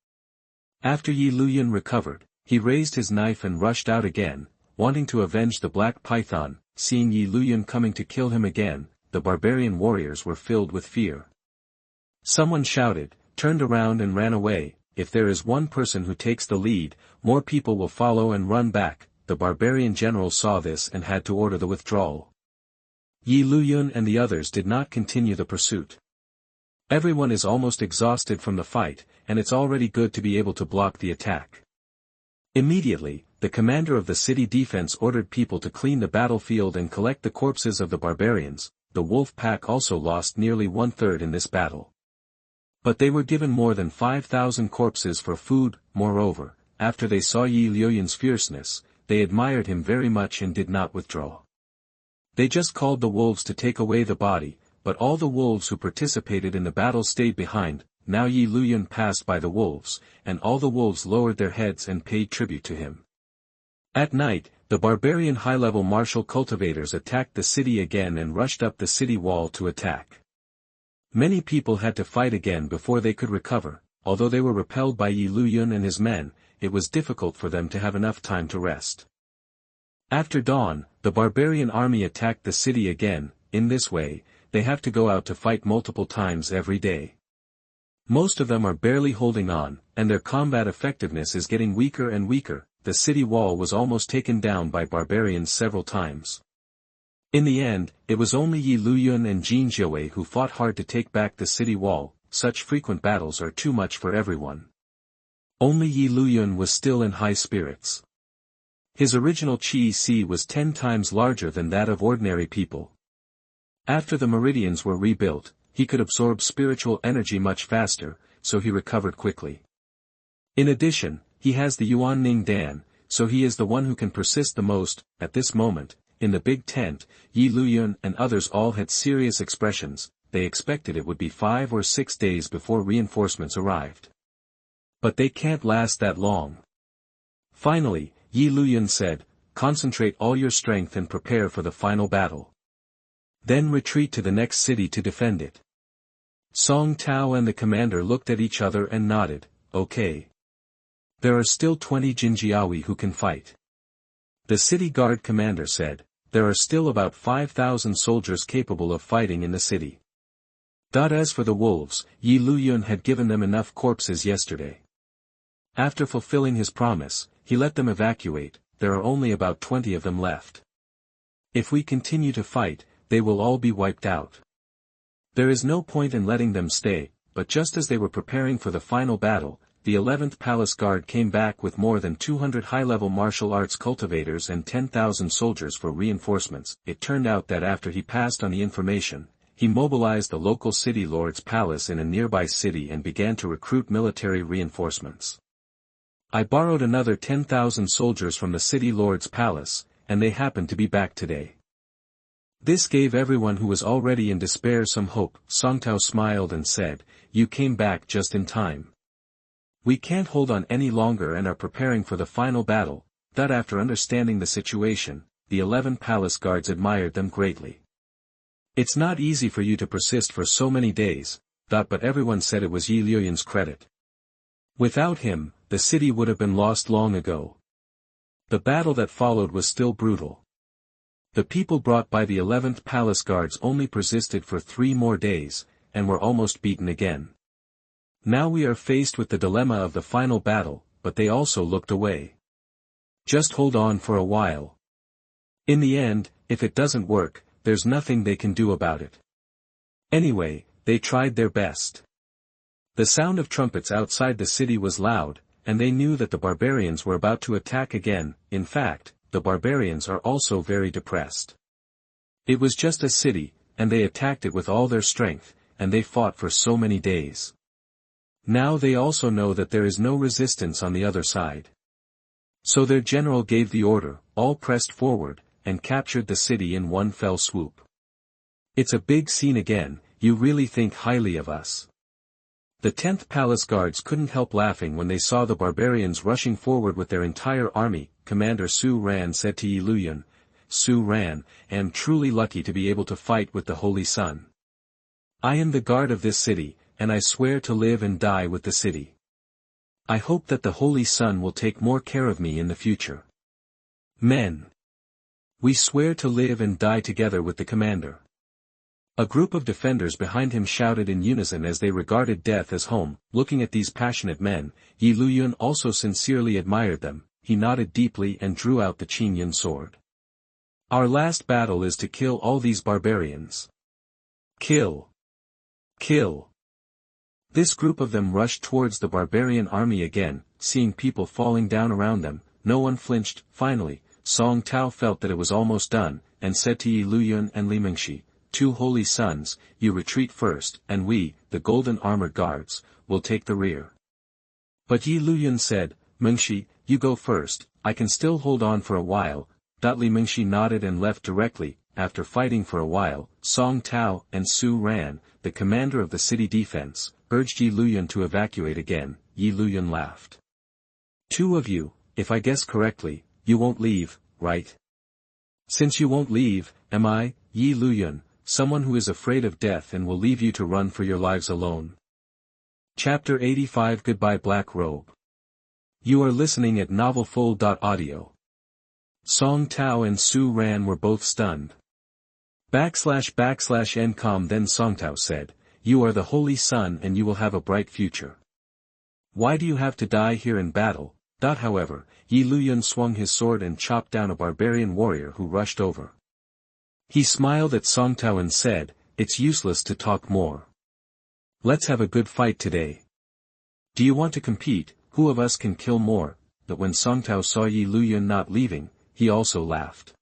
After Yi Luyun recovered, he raised his knife and rushed out again, wanting to avenge the black python. Seeing Yi Luyun coming to kill him again, the barbarian warriors were filled with fear. Someone shouted, turned around and ran away. If there is one person who takes the lead, more people will follow and run back. The barbarian general saw this and had to order the withdrawal. Yi Luyun and the others did not continue the pursuit. Everyone is almost exhausted from the fight, and it's already good to be able to block the attack. Immediately, the commander of the city defense ordered people to clean the battlefield and collect the corpses of the barbarians. The wolf pack also lost nearly 1/3 in this battle. But they were given more than 5,000 corpses for food. Moreover, after they saw Yi Liuyan's fierceness, they admired him very much and did not withdraw. They just called the wolves to take away the body, but all the wolves who participated in the battle stayed behind. Now Yi Liuyan passed by the wolves, and all the wolves lowered their heads and paid tribute to him. At night, the barbarian high-level martial cultivators attacked the city again and rushed up the city wall to attack. Many people had to fight again before they could recover. Although they were repelled by Yi Liuyan and his men, it was difficult for them to have enough time to rest. After dawn, the barbarian army attacked the city again. In this way, they have to go out to fight multiple times every day. Most of them are barely holding on, and their combat effectiveness is getting weaker and weaker. The city wall was almost taken down by barbarians several times. In the end, it was only Yi Liuyan and Xianxia who fought hard to take back the city wall. Such frequent battles are too much for everyone. Only Yi Liuyan was still in high spirits. His original Qi was 10 times larger than that of ordinary people. After the meridians were rebuilt, he could absorb spiritual energy much faster, so he recovered quickly. In addition, he has the Yuan Ning Dan, so he is the one who can persist the most. At this moment, in the big tent, Yi Liuyan and others all had serious expressions. They expected it would be 5 or 6 days before reinforcements arrived. But they can't last that long. Finally, Yi Liuyan said, "Concentrate all your strength and prepare for the final battle. Then retreat to the next city to defend it." Song Tao and the commander looked at each other and nodded, "Okay. There are still 20 Jinjiawi who can fight." The city guard commander said, "There are still about 5,000 soldiers capable of fighting in the city." As for the wolves, Yi Liuyan had given them enough corpses yesterday. After fulfilling his promise, he let them evacuate. There are only about 20 of them left. If we continue to fight, they will all be wiped out. There is no point in letting them stay. But just as they were preparing for the final battle, the 11th Palace Guard came back with more than 200 high-level martial arts cultivators and 10,000 soldiers for reinforcements. It turned out that after he passed on the information, he mobilized the local city lord's palace in a nearby city and began to recruit military reinforcements. I borrowed another 10,000 soldiers from the city lord's palace, and they happened to be back today. This gave everyone who was already in despair some hope. Song Tao smiled and said, "You came back just in time. We can't hold on any longer and are preparing for the final battle." That after understanding the situation, the 11 palace guards admired them greatly. "It's not easy for you to persist for so many days," but everyone said it was Yi Liuyan's credit. Without him, the city would have been lost long ago. The battle that followed was still brutal. The people brought by the 11th Palace Guards only persisted for 3 more days, and were almost beaten again. Now we are faced with the dilemma of the final battle, but they also looked away. Just hold on for a while. In the end, if it doesn't work, there's nothing they can do about it. Anyway, they tried their best. The sound of trumpets outside the city was loud, and they knew that the barbarians were about to attack again. In fact, the barbarians are also very depressed. It was just a city, and they attacked it with all their strength, and they fought for so many days. Now they also know that there is no resistance on the other side. So their general gave the order, all pressed forward, and captured the city in one fell swoop. It's a big scene again. You really think highly of us. The 10th Palace Guards couldn't help laughing when they saw the barbarians rushing forward with their entire army. Commander Su Ran said to Yi Liuyan, "Su Ran, I am truly lucky to be able to fight with the Holy Sun. I am the guard of this city, and I swear to live and die with the city. I hope that the Holy Sun will take more care of me in the future. Men. We swear to live and die together with the commander." A group of defenders behind him shouted in unison as they regarded death as home. Looking at these passionate men, Yi Liuyan also sincerely admired them. He nodded deeply and drew out the Qinyan sword. "Our last battle is to kill all these barbarians. Kill! Kill!" This group of them rushed towards the barbarian army again, seeing people falling down around them. No one flinched. Finally, Song Tao felt that it was almost done, and said to Yi Luyun and Li Mingxi, "Two holy sons, you retreat first, and we, the golden armored guards, will take the rear." But Yi Luyun said, "Mingxi, you go first, I can still hold on for a while." Li Mingxi nodded and left directly. After fighting for a while, Song Tao and Su Ran, the commander of the city defense, urged Yi Luyun to evacuate again. Yi Luyun laughed. "Two of you, if I guess correctly, you won't leave, right? Since you won't leave, am I, Yi Luyun, someone who is afraid of death and will leave you to run for your lives alone?" Chapter 85 Goodbye Black Robe. You are listening at novelfull.audio. Song Tao and Su Ran were both stunned. //NCOM Then Song Tao said, "You are the holy son and you will have a bright future. Why do you have to die here in battle?" However, Yi Luyun swung his sword and chopped down a barbarian warrior who rushed over. He smiled at Song Tao and said, "It's useless to talk more. Let's have a good fight today. Do you want to compete, who of us can kill more?" But when Song Tao saw Yi Luyun not leaving, he also laughed.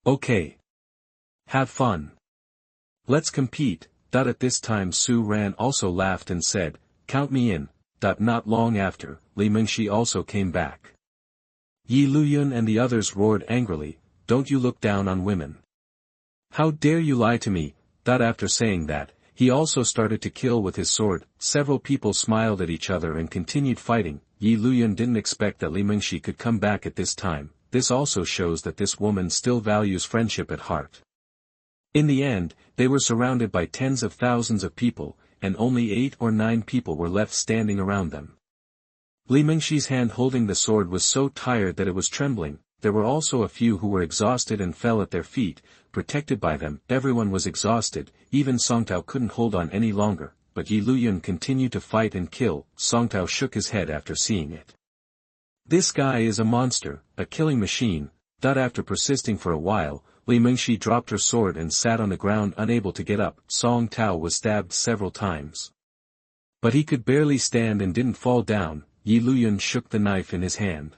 "Okay. Have fun. Let's compete." At this time Su Ran also laughed and said, "Count me in." Not long after, Li Mingxi also came back. Yi Luyun and the others roared angrily, "Don't you look down on women? How dare you lie to me?" After saying that, he also started to kill with his sword. Several people smiled at each other and continued fighting. Yi Luyun didn't expect that Li Mingxi could come back at this time. This also shows that this woman still values friendship at heart. In the end, they were surrounded by tens of thousands of people, and only 8 or 9 people were left standing around them. Li Mingxi's hand holding the sword was so tired that it was trembling. There were also a few who were exhausted and fell at their feet. Protected by them, everyone was exhausted. Even Song Tao couldn't hold on any longer, but Yi Luyun continued to fight and kill. Song Tao shook his head after seeing it. This guy is a monster, a killing machine. After persisting for a while, Li Mingxi dropped her sword and sat on the ground unable to get up. Song Tao was stabbed several times. But he could barely stand and didn't fall down. Yi Luyun shook the knife in his hand.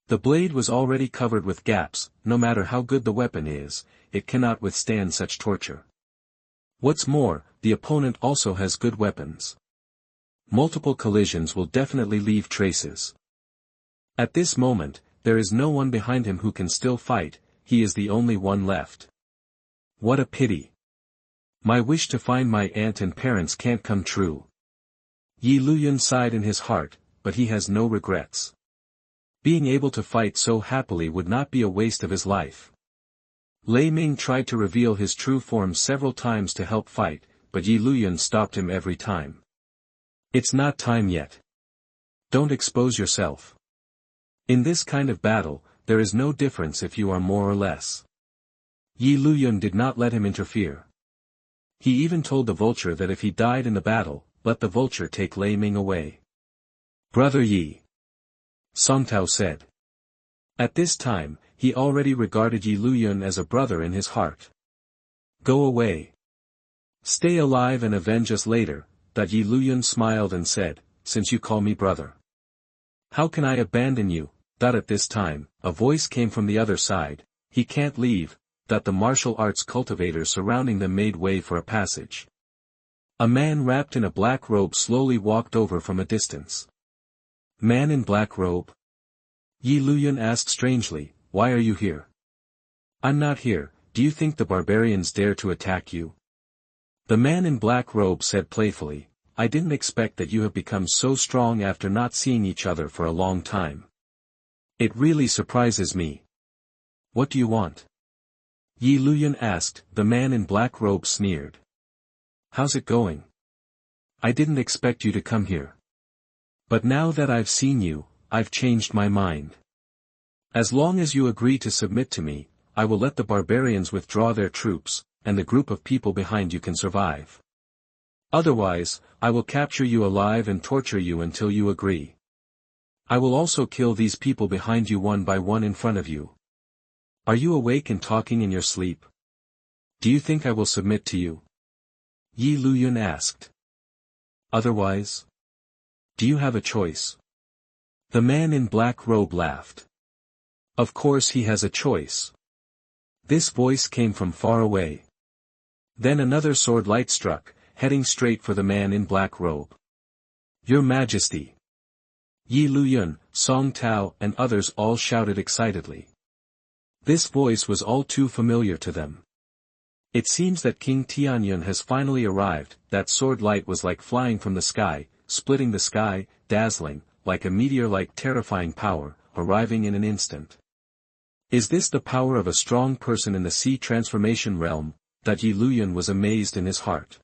The blade was already covered with gaps. No matter how good the weapon is, it cannot withstand such torture. What's more, the opponent also has good weapons. Multiple collisions will definitely leave traces. At this moment, there is no one behind him who can still fight. He is the only one left. What a pity. My wish to find my aunt and parents can't come true. Yi Luyun sighed in his heart, but he has no regrets. Being able to fight so happily would not be a waste of his life. Lei Ming tried to reveal his true form several times to help fight, but Yi Luyun stopped him every time. It's not time yet. Don't expose yourself. In this kind of battle, there is no difference if you are more or less. Yi Luyun did not let him interfere. He even told the vulture that if he died in the battle, let the vulture take Lei Ming away. "Brother Yi," Song Tao said. At this time, he already regarded Yi Luyun as a brother in his heart. "Go away. Stay alive and avenge us later." Yi Luyun smiled and said, "Since you call me brother, how can I abandon you?" At this time, a voice came from the other side, "He can't leave." The martial arts cultivators surrounding them made way for a passage. A man wrapped in a black robe slowly walked over from a distance. "Man in black robe?" Yi Luyun asked strangely, "Why are you here?" "I'm not here. Do you think the barbarians dare to attack you?" The man in black robe said playfully, "I didn't expect that you have become so strong after not seeing each other for a long time. It really surprises me. What do you want?" Yi Luyun asked. The man in black robe sneered. "How's it going? I didn't expect you to come here. But now that I've seen you, I've changed my mind. As long as you agree to submit to me, I will let the barbarians withdraw their troops, and the group of people behind you can survive. Otherwise, I will capture you alive and torture you until you agree. I will also kill these people behind you one by one in front of you. Are you awake and talking in your sleep? Do you think I will submit to you?" Yi Luyun asked. Otherwise? Do you have a choice? The man in black robe laughed. Of course he has a choice. This voice came from far away. Then another sword light struck, heading straight for the man in black robe. Your Majesty! Yi Luyun, Song Tao and others all shouted excitedly. This voice was all too familiar to them. It seems that King Tianyun has finally arrived. That sword light was like flying from the sky, splitting the sky, dazzling, like a meteor-like terrifying power, arriving in an instant. Is this the power of a strong person in the sea transformation realm? That Yi Luyun was amazed in his heart.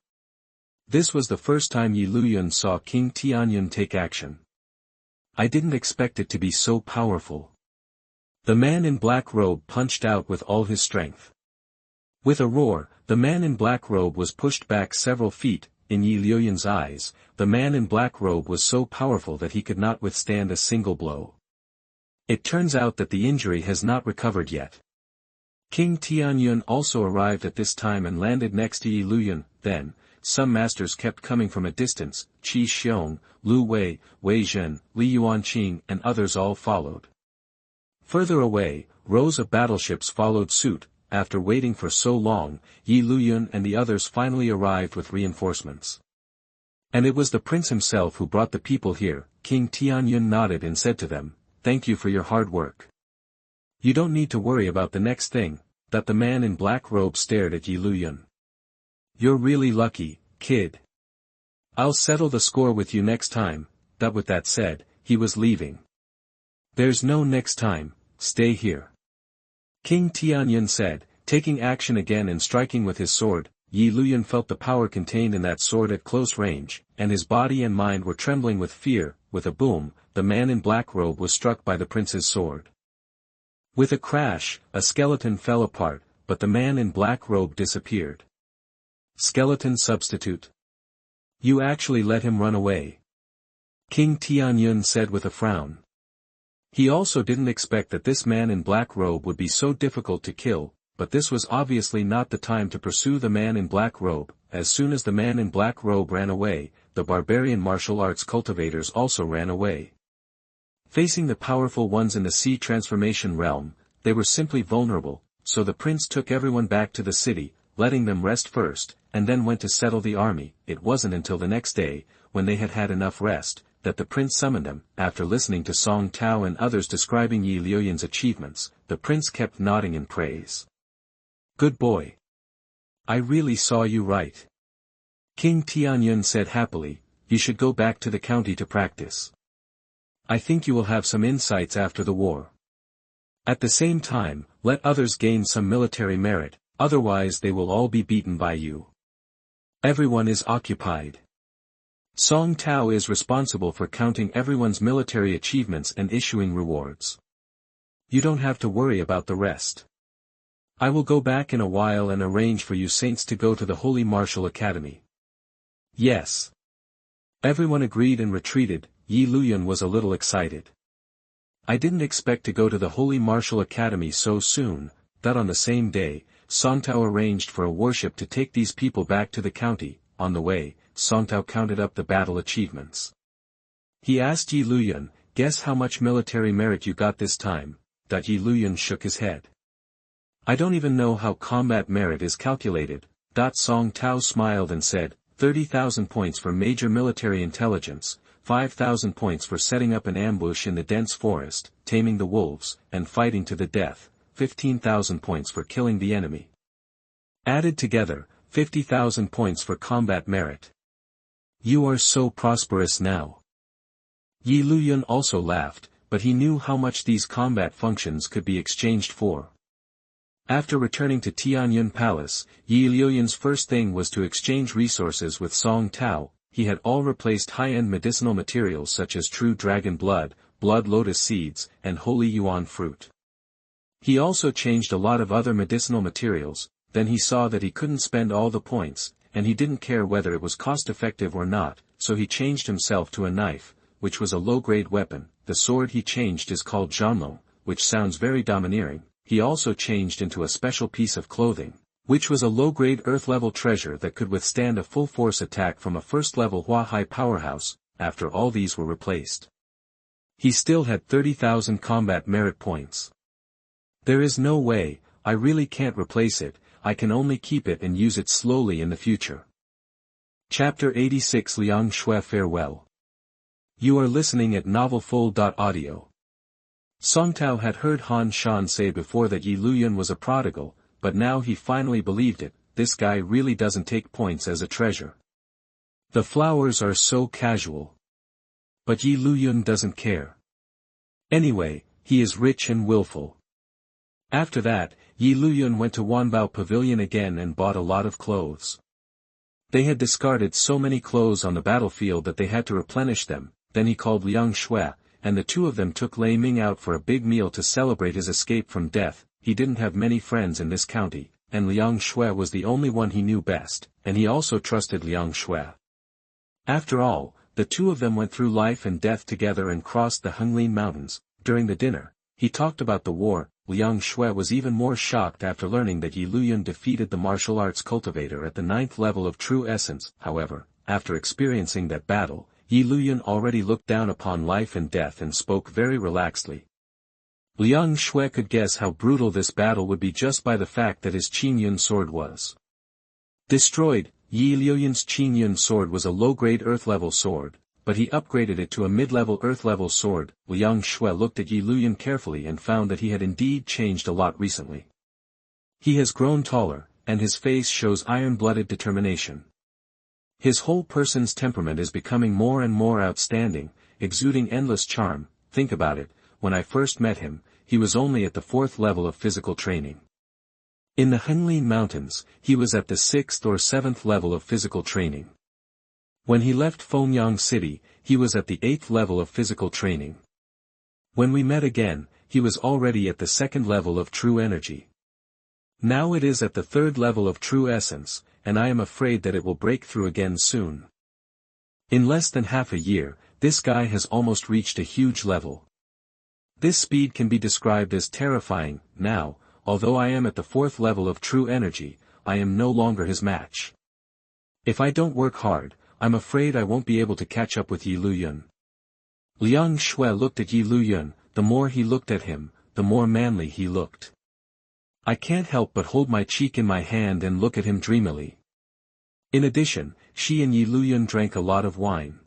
This was the first time Yi Luyun saw King Tianyun take action. I didn't expect it to be so powerful. The man in black robe punched out with all his strength. With a roar, the man in black robe was pushed back several feet. In Yi Luyun's eyes, the man in black robe was so powerful that he could not withstand a single blow. It turns out that the injury has not recovered yet. King Tianyun also arrived at this time and landed next to Yi Luyun. Then, some masters kept coming from a distance. Qi Xiong, Lu Wei, Wei Zhen, Li Yuanqing and others all followed. Further away, rows of battleships followed suit. After waiting for so long, Yi Luyun and the others finally arrived with reinforcements. And it was the prince himself who brought the people here. King Tianyun nodded and said to them, "Thank you for your hard work. You don't need to worry about the next thing." That the man in black robe stared at Yi Luyun. "You're really lucky, kid. I'll settle the score with you next time." That with that said, he was leaving. "There's no next time, stay here." King Tianyun said, taking action again and striking with his sword. Yi Luyun felt the power contained in that sword at close range, and his body and mind were trembling with fear. With a boom, the man in black robe was struck by the prince's sword. With a crash, a skeleton fell apart, but the man in black robe disappeared. Skeleton substitute. You actually let him run away. King Tianyun said with a frown. He also didn't expect that this man in black robe would be so difficult to kill, but this was obviously not the time to pursue the man in black robe. As soon as the man in black robe ran away, the barbarian martial arts cultivators also ran away. Facing the powerful ones in the sea transformation realm, they were simply vulnerable, so the prince took everyone back to the city, letting them rest first, and then went to settle the army. It wasn't until the next day, when they had had enough rest, that the prince summoned them. After listening to Song Tao and others describing Yi Luyun's achievements, the prince kept nodding in praise. Good boy. I really saw you right. King Tianyun said happily, you should go back to the county to practice. I think you will have some insights after the war. At the same time, let others gain some military merit, otherwise they will all be beaten by you. Everyone is occupied. Song Tao is responsible for counting everyone's military achievements and issuing rewards. You don't have to worry about the rest. I will go back in a while and arrange for you saints to go to the Holy Martial Academy. Yes. Everyone agreed and retreated. Yi Luyun was a little excited. I didn't expect to go to the Holy Martial Academy so soon. That on the same day, Song Tao arranged for a warship to take these people back to the county. On the way, Song Tao counted up the battle achievements. He asked Yi Luyun, guess how much military merit you got this time? Yi Luyun shook his head. I don't even know how combat merit is calculated. Song Tao smiled and said, 30,000 points for major military intelligence, 5,000 points for setting up an ambush in the dense forest, taming the wolves, and fighting to the death, 15,000 points for killing the enemy. Added together, 50,000 points for combat merit. You are so prosperous now. Yi Luyun also laughed, but he knew how much these combat functions could be exchanged for. After returning to Tianyun Palace, Yi Luyun's first thing was to exchange resources with Song Tao. He had all replaced high-end medicinal materials such as true dragon blood, blood lotus seeds, and holy yuan fruit. He also changed a lot of other medicinal materials. Then he saw that he couldn't spend all the points, and he didn't care whether it was cost-effective or not, so he changed himself to a knife, which was a low-grade weapon. The sword he changed is called Zhanlong, which sounds very domineering. He also changed into a special piece of clothing, which was a low-grade Earth-level treasure that could withstand a full-force attack from a first-level Hua-Hai powerhouse. After all these were replaced, he still had 30,000 combat merit points. There is no way, I really can't replace it, I can only keep it and use it slowly in the future. Chapter 86 Liang Xue Farewell. You are listening at NovelFull.audio. Song Tao had heard Han Shan say before that Yi Luyan was a prodigal, but now he finally believed it. This guy really doesn't take points as a treasure. The flowers are so casual. But Yi Luyan doesn't care. Anyway, he is rich and willful. After that, Yi Luyan went to Wanbao Pavilion again and bought a lot of clothes. They had discarded so many clothes on the battlefield that they had to replenish them. Then he called Liang Xue, and the two of them took Lei Ming out for a big meal to celebrate his escape from death. He didn't have many friends in this county, and Liang Xue was the only one he knew best, and he also trusted Liang Xue. After all, the two of them went through life and death together and crossed the Henglin Mountains. During the dinner, he talked about the war. Liang Xue was even more shocked after learning that Yi Luyan defeated the martial arts cultivator at the 9th level of true essence. However, after experiencing that battle, Yi Luyan already looked down upon life and death and spoke very relaxedly. Liang Xue could guess how brutal this battle would be just by the fact that his Qingyun sword was destroyed. Yi Luyan's Qingyun sword was a low-grade Earth-level sword, but he upgraded it to a mid-level Earth-level sword. Liang Xue looked at Yi Luyan carefully and found that he had indeed changed a lot recently. He has grown taller, and his face shows iron-blooded determination. His whole person's temperament is becoming more and more outstanding, exuding endless charm. Think about it, when I first met him, he was only at the 4th level of physical training. In the Henglin Mountains, he was at the 6th or 7th level of physical training. When he left Fengyang City, he was at the 8th level of physical training. When we met again, he was already at the 2nd level of true energy. Now it is at the 3rd level of true essence, and I am afraid that it will break through again soon. In less than half a year, this guy has almost reached a huge level. This speed can be described as terrifying. Now, although I am at the 4th level of true energy, I am no longer his match. If I don't work hard, I'm afraid I won't be able to catch up with Yi Luyan. Liang Xue looked at Yi Luyan. The more he looked at him, the more manly he looked. I can't help but hold my cheek in my hand and look at him dreamily. In addition, she and Yi Luyan drank a lot of wine.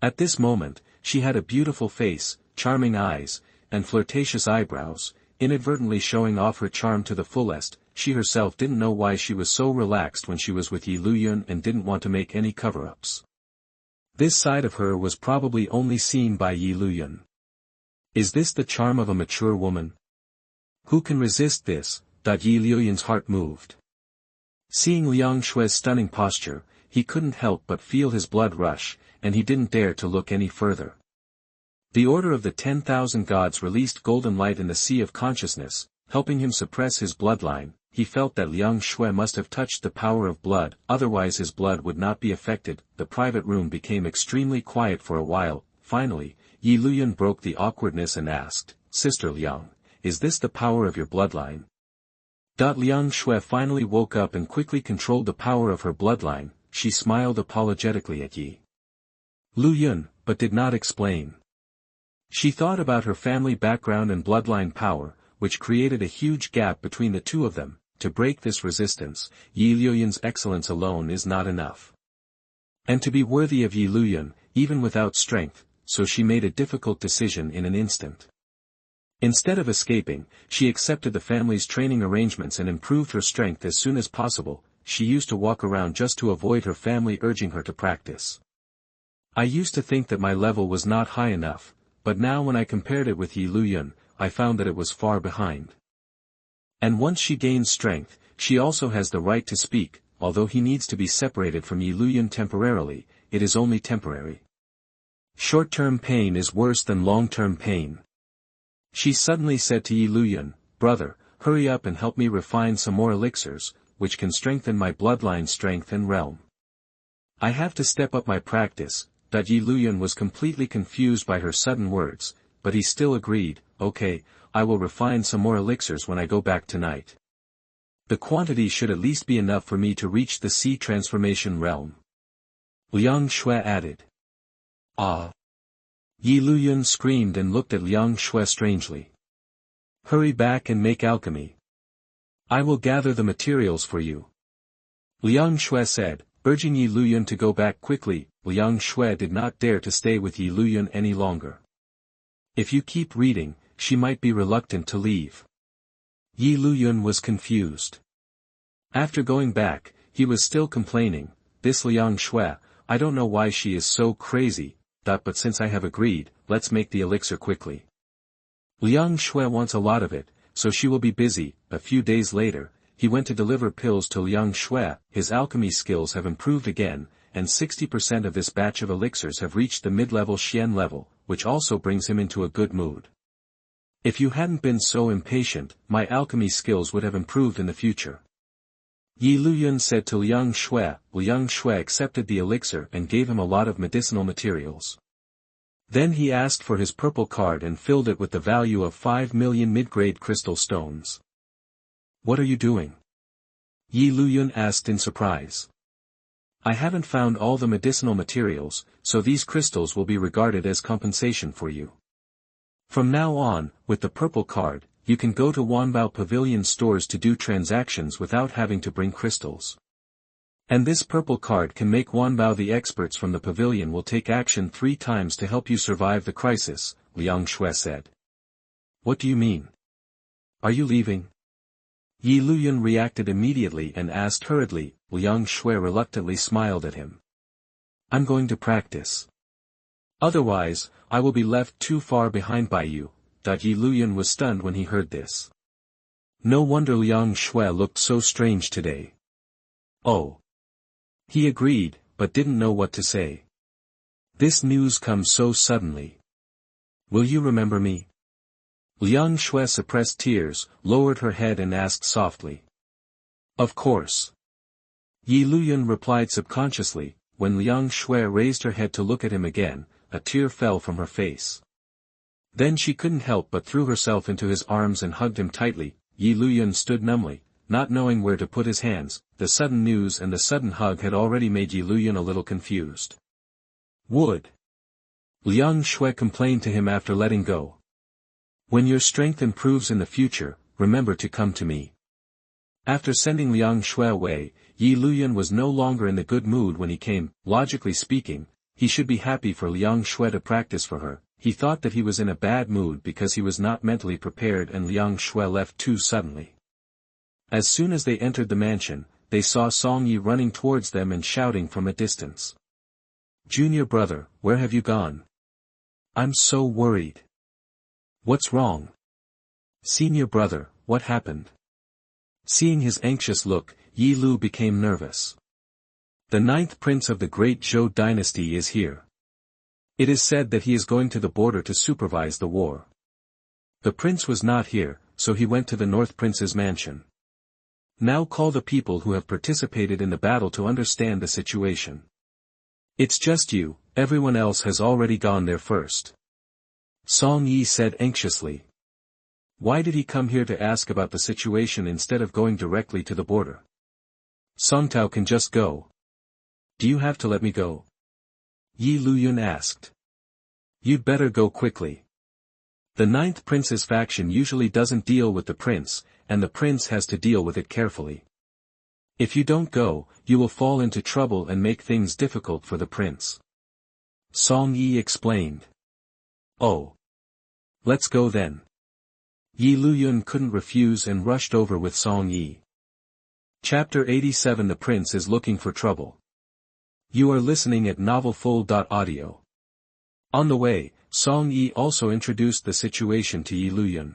At this moment, she had a beautiful face, charming eyes, and flirtatious eyebrows, inadvertently showing off her charm to the fullest. She herself didn't know why she was so relaxed when she was with Yi Luyan and didn't want to make any cover-ups. This side of her was probably only seen by Yi Luyan. Is this the charm of a mature woman? Who can resist this? Yi Luyan's heart moved. Seeing Liang Xue's stunning posture, he couldn't help but feel his blood rush, and he didn't dare to look any further. The Order of the 10,000 Gods released golden light in the Sea of Consciousness, helping him suppress his bloodline. He felt that Liang Xue must have touched the power of blood, otherwise his blood would not be affected. The private room became extremely quiet for a while. Finally, Yi Luyan broke the awkwardness and asked, "Sister Liang, is this the power of your bloodline?" Liang Xue finally woke up and quickly controlled the power of her bloodline. She smiled apologetically at Yi Luyan, but did not explain. She thought about her family background and bloodline power, which created a huge gap between the two of them. To break this resistance, Yi Luyan's excellence alone is not enough. And to be worthy of Yi Luyan, even without strength, so she made a difficult decision in an instant. Instead of escaping, she accepted the family's training arrangements and improved her strength as soon as possible. She used to walk around just to avoid her family urging her to practice. I used to think that my level was not high enough, but now when I compared it with Yi Luyan, I found that it was far behind. And once she gains strength, she also has the right to speak. Although he needs to be separated from Yi Luyan temporarily, it is only temporary. Short-term pain is worse than long-term pain. She suddenly said to Yi Luyan, "Brother, hurry up and help me refine some more elixirs, which can strengthen my bloodline strength and realm. I have to step up my practice." Yi Luyan was completely confused by her sudden words, but he still agreed, "Okay, I will refine some more elixirs when I go back tonight." The quantity should at least be enough for me to reach the sea transformation realm. Liang Xue added. Ah! Yi Luyun screamed and looked at Liang Xue strangely. Hurry back and make alchemy. I will gather the materials for you. Liang Xue said, urging Yi Luyun to go back quickly. Liang Xue did not dare to stay with Yi Luyun any longer. If you keep reading, she might be reluctant to leave. Yi Luyun was confused. After going back, he was still complaining, this Liang Xue, I don't know why she is so crazy, but since I have agreed, let's make the elixir quickly. Liang Xue wants a lot of it, so she will be busy. A few days later, he went to deliver pills to Liang Xue. His alchemy skills have improved again, and 60% of this batch of elixirs have reached the mid-level Xian level, which also brings him into a good mood. If you hadn't been so impatient, my alchemy skills would have improved in the future. Yi Luyun said to Liang Xue. Liang Xue accepted the elixir and gave him a lot of medicinal materials. Then he asked for his purple card and filled it with the value of 5 million mid-grade crystal stones. What are you doing? Yi Luyun asked in surprise. I haven't found all the medicinal materials, so these crystals will be regarded as compensation for you. From now on, with the purple card, you can go to Wanbao Pavilion stores to do transactions without having to bring crystals. And this purple card can make Wanbao the experts from the pavilion will take action 3 times to help you survive the crisis, Liang Xue said. What do you mean? Are you leaving? Yi Luyun reacted immediately and asked hurriedly. Liang Xue reluctantly smiled at him. I'm going to practice. Otherwise, I will be left too far behind by you. Yi Luyun was stunned when he heard this. No wonder Liang Xue looked so strange today. Oh. He agreed, but didn't know what to say. This news comes so suddenly. Will you remember me? Liang Xue suppressed tears, lowered her head and asked softly. Of course. Yi Luyun replied subconsciously. When Liang Xue raised her head to look at him again, a tear fell from her face. Then she couldn't help but threw herself into his arms and hugged him tightly. Yi Luyun stood numbly, not knowing where to put his hands. The sudden news and the sudden hug had already made Yi Luyun a little confused. Would. Liang Xue complained to him after letting go. When your strength improves in the future, remember to come to me. After sending Liang Xue away, Yi Luyun was no longer in the good mood when he came. Logically speaking, he should be happy for Liang Xue to practice for her. He thought that he was in a bad mood because he was not mentally prepared and Liang Xue left too suddenly. As soon as they entered the mansion, they saw Song Yi running towards them and shouting from a distance. Junior brother, where have you gone? I'm so worried. What's wrong? Senior brother, what happened? Seeing his anxious look, Yi Lu became nervous. The 9th prince of the great Zhou dynasty is here. It is said that he is going to the border to supervise the war. The prince was not here, so he went to the North Prince's mansion. Now call the people who have participated in the battle to understand the situation. It's just you, everyone else has already gone there first. Song Yi said anxiously. Why did he come here to ask about the situation instead of going directly to the border? Song Tao can just go. Do you have to let me go? Yi Luyun asked. You'd better go quickly. The 9th prince's faction usually doesn't deal with the prince, and the prince has to deal with it carefully. If you don't go, you will fall into trouble and make things difficult for the prince. Song Yi explained. Oh. Let's go then. Yi Luyun couldn't refuse and rushed over with Song Yi. Chapter 87. The prince is looking for trouble. You are listening at novelfull.audio. On the way, Song Yi also introduced the situation to Yi Luyun.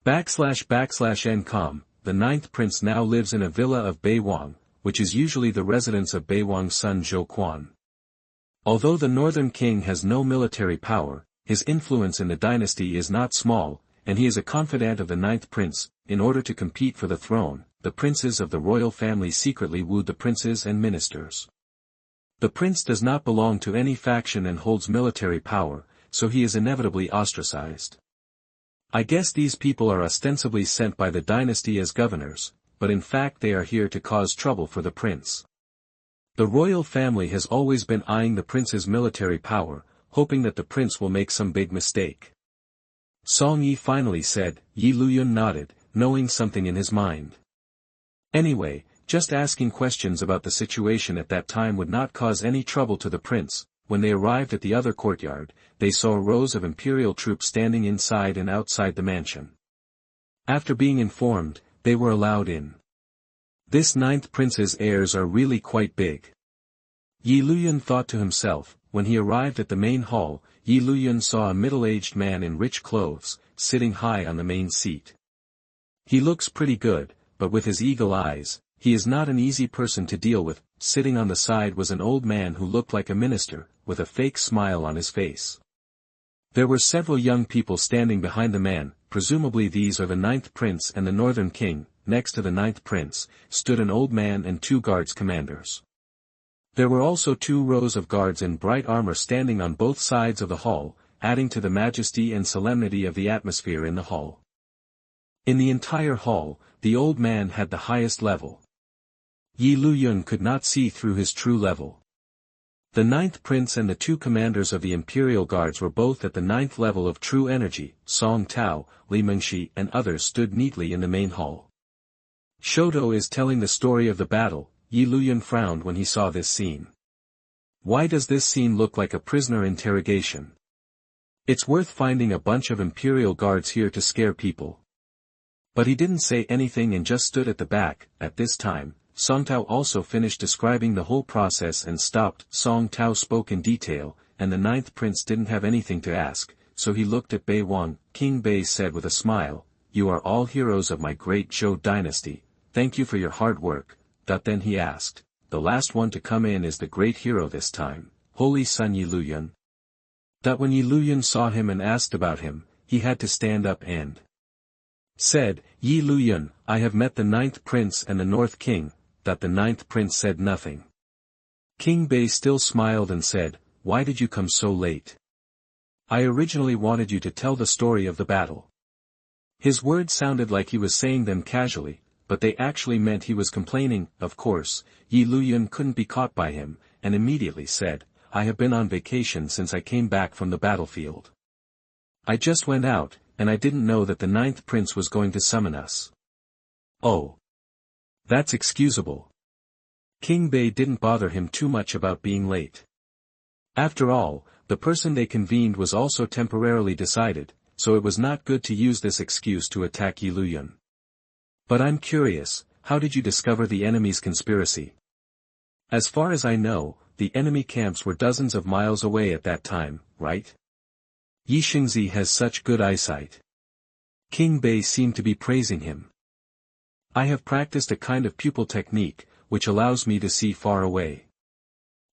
//NCOM, the 9th prince now lives in a villa of Beiwang, which is usually the residence of Beiwang's son Zhou Quan. Although the northern king has no military power, his influence in the dynasty is not small, and he is a confidant of the 9th prince. In order to compete for the throne, the princes of the royal family secretly wooed the princes and ministers. The prince does not belong to any faction and holds military power, so he is inevitably ostracized. I guess these people are ostensibly sent by the dynasty as governors, but in fact they are here to cause trouble for the prince. The royal family has always been eyeing the prince's military power, hoping that the prince will make some big mistake. Song Yi finally said. Yi Luyun nodded, knowing something in his mind. Anyway, just asking questions about the situation at that time would not cause any trouble to the prince. When they arrived at the other courtyard, they saw rows of imperial troops standing inside and outside the mansion. After being informed, they were allowed in. This 9th prince's heirs are really quite big. Yi Luyun thought to himself. When he arrived at the main hall, Yi Luyun saw a middle-aged man in rich clothes, sitting high on the main seat. He looks pretty good, but with his eagle eyes, he is not an easy person to deal with. Sitting on the side was an old man who looked like a minister, with a fake smile on his face. There were several young people standing behind the man, presumably these are the 9th prince and the northern king. Next to the 9th prince, stood an old man and 2 guards commanders. There were also 2 rows of guards in bright armor standing on both sides of the hall, adding to the majesty and solemnity of the atmosphere in the hall. In the entire hall, the old man had the highest level. Yi Luyun could not see through his true level. The 9th prince and the 2 commanders of the imperial guards were both at the 9th level of true energy. Song Tao, Li Mengxi and others stood neatly in the main hall. Shoto is telling the story of the battle. Yi Luyun frowned when he saw this scene. Why does this scene look like a prisoner interrogation? It's worth finding a bunch of imperial guards here to scare people. But he didn't say anything and just stood at the back. At this time, Song Tao also finished describing the whole process and stopped. Song Tao spoke in detail, and the 9th prince didn't have anything to ask, so he looked at Bei Wang. King Bei said with a smile, "You are all heroes of my great Zhou dynasty, thank you for your hard work." Then he asked, "The last one to come in is the great hero this time, Holy Son Yi Luyun?" When Yi Luyun saw him and asked about him, he had to stand up and said, "Yi Luyun, I have met the 9th prince and the North King." The 9th prince said nothing. King Bei still smiled and said, "Why did you come so late? I originally wanted you to tell the story of the battle." His words sounded like he was saying them casually, but they actually meant he was complaining. Of course, Yi Luyun couldn't be caught by him, and immediately said, "I have been on vacation since I came back from the battlefield. I just went out, and I didn't know that the 9th prince was going to summon us." "Oh. That's excusable." King Bei didn't bother him too much about being late. After all, the person they convened was also temporarily decided, so it was not good to use this excuse to attack Yi Luyun. "But I'm curious, how did you discover the enemy's conspiracy?" "As far as I know, the enemy camps were dozens of miles away at that time, right? Yi Xingzi has such good eyesight." King Bei seemed to be praising him. "I have practiced a kind of pupil technique, which allows me to see far away."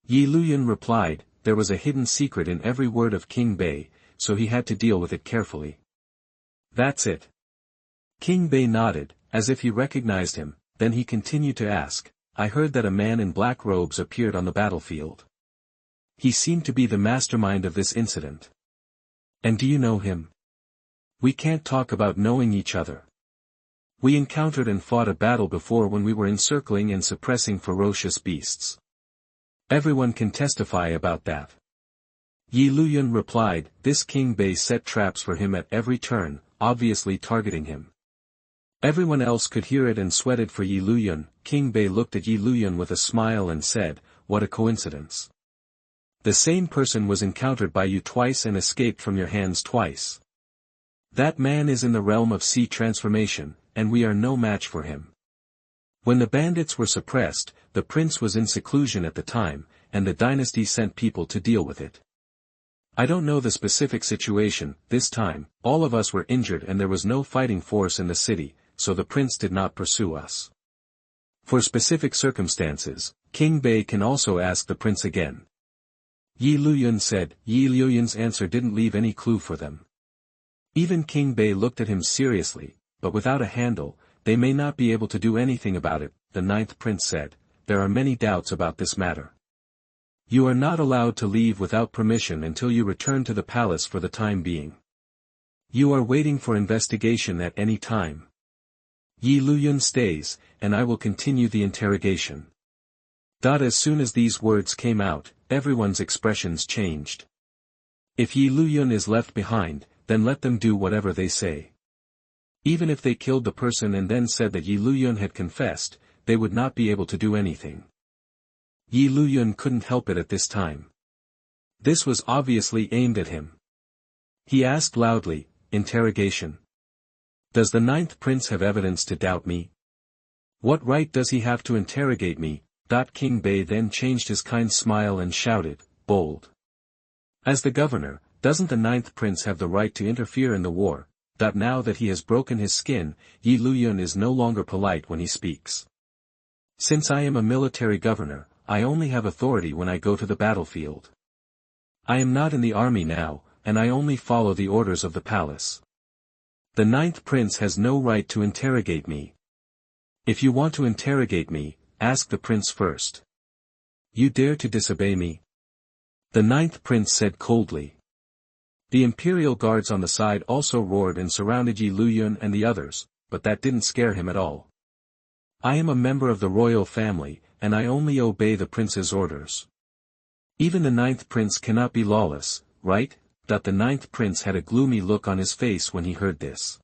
Yi Luyun replied. There was a hidden secret in every word of King Bei, so he had to deal with it carefully. "That's it." King Bei nodded, as if he recognized him, then he continued to ask, "I heard that a man in black robes appeared on the battlefield. He seemed to be the mastermind of this incident. And do you know him?" "We can't talk about knowing each other. We encountered and fought a battle before when we were encircling and suppressing ferocious beasts. Everyone can testify about that." Yi Luyun replied. This King Bei set traps for him at every turn, obviously targeting him. Everyone else could hear it and sweated for Yi Luyun. King Bei looked at Yi Luyun with a smile and said, "What a coincidence. The same person was encountered by you twice and escaped from your hands twice. That man is in the realm of sea transformation, and we are no match for him." When the bandits were suppressed, the prince was in seclusion at the time, and the dynasty sent people to deal with it. I don't know the specific situation. This time, all of us were injured and there was no fighting force in the city, so the prince did not pursue us. For specific circumstances, King Bei can also ask the prince again. Yi Luyun said. Yi Luyun's answer didn't leave any clue for them. Even King Bei looked at him seriously, but without a handle, they may not be able to do anything about it. The 9th prince said, "There are many doubts about this matter. You are not allowed to leave without permission until you return to the palace for the time being. You are waiting for investigation at any time." Yi Luyun stays, and I will continue the interrogation. As soon as these words came out, everyone's expressions changed. If Yi Luyun is left behind, then let them do whatever they say. Even if they killed the person and then said that Yi Luyun had confessed, they would not be able to do anything. Yi Luyun couldn't help it at this time. This was obviously aimed at him. He asked loudly, interrogation. Does the ninth prince have evidence to doubt me? What right does he have to interrogate me? King Bei then changed his kind smile and shouted, bold. As the governor, doesn't the ninth prince have the right to interfere in the war? Now that he has broken his skin, Yi Luyun is no longer polite when he speaks. Since I am a military governor, I only have authority when I go to the battlefield. I am not in the army now, and I only follow the orders of the palace. The ninth prince has no right to interrogate me. If you want to interrogate me, ask the prince first. You dare to disobey me? The ninth prince said coldly. The imperial guards on the side also roared and surrounded Yi Luyun and the others, but that didn't scare him at all. I am a member of the royal family, and I only obey the prince's orders. Even the ninth prince cannot be lawless, right? The ninth prince had a gloomy look on his face when he heard this.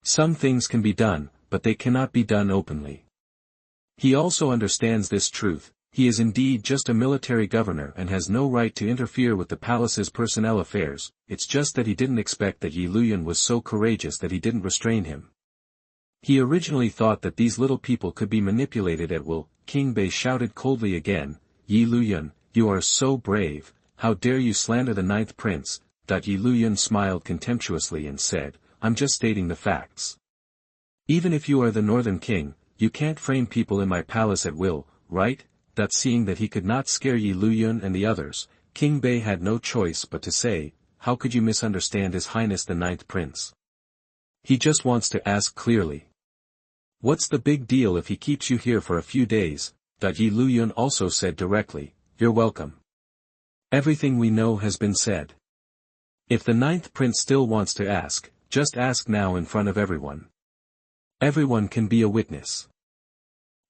Some things can be done, but they cannot be done openly. He also understands this truth. He is indeed just a military governor and has no right to interfere with the palace's personnel affairs. It's just that he didn't expect that Yi Luyun was so courageous that he didn't restrain him. He originally thought that these little people could be manipulated at will. King Bei shouted coldly again, Yi Luyun, you are so brave, how dare you slander the ninth prince? Yi Luyun smiled contemptuously and said, I'm just stating the facts. Even if you are the northern king, you can't frame people in my palace at will, right? Seeing that he could not scare Yi Luyun and the others, King Bei had no choice but to say, how could you misunderstand His Highness the ninth prince? He just wants to ask clearly. What's the big deal if he keeps you here for a few days? Yi Luyun also said directly, you're welcome. Everything we know has been said. If the ninth prince still wants to ask, just ask now in front of everyone. Everyone can be a witness.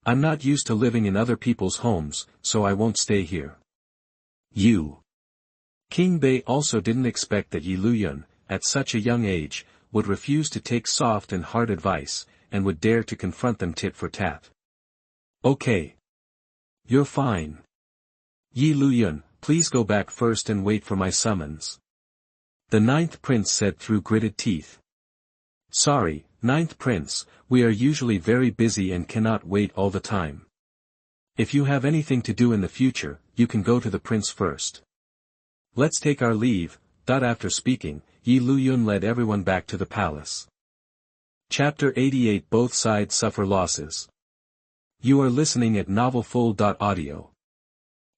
I'm not used to living in other people's homes, so I won't stay here. You. King Bei also didn't expect that Yi Luyun, at such a young age, would refuse to take soft and hard advice, and would dare to confront them tit for tat. Okay. You're fine. Yi Luyun, please go back first and wait for my summons. The ninth prince said through gritted teeth. Sorry, ninth prince, we are usually very busy and cannot wait all the time. If you have anything to do in the future, you can go to the prince first. Let's take our leave. After speaking, Yi Luyun led everyone back to the palace. Chapter 88 Both Sides Suffer Losses. You are listening at novelfull.audio.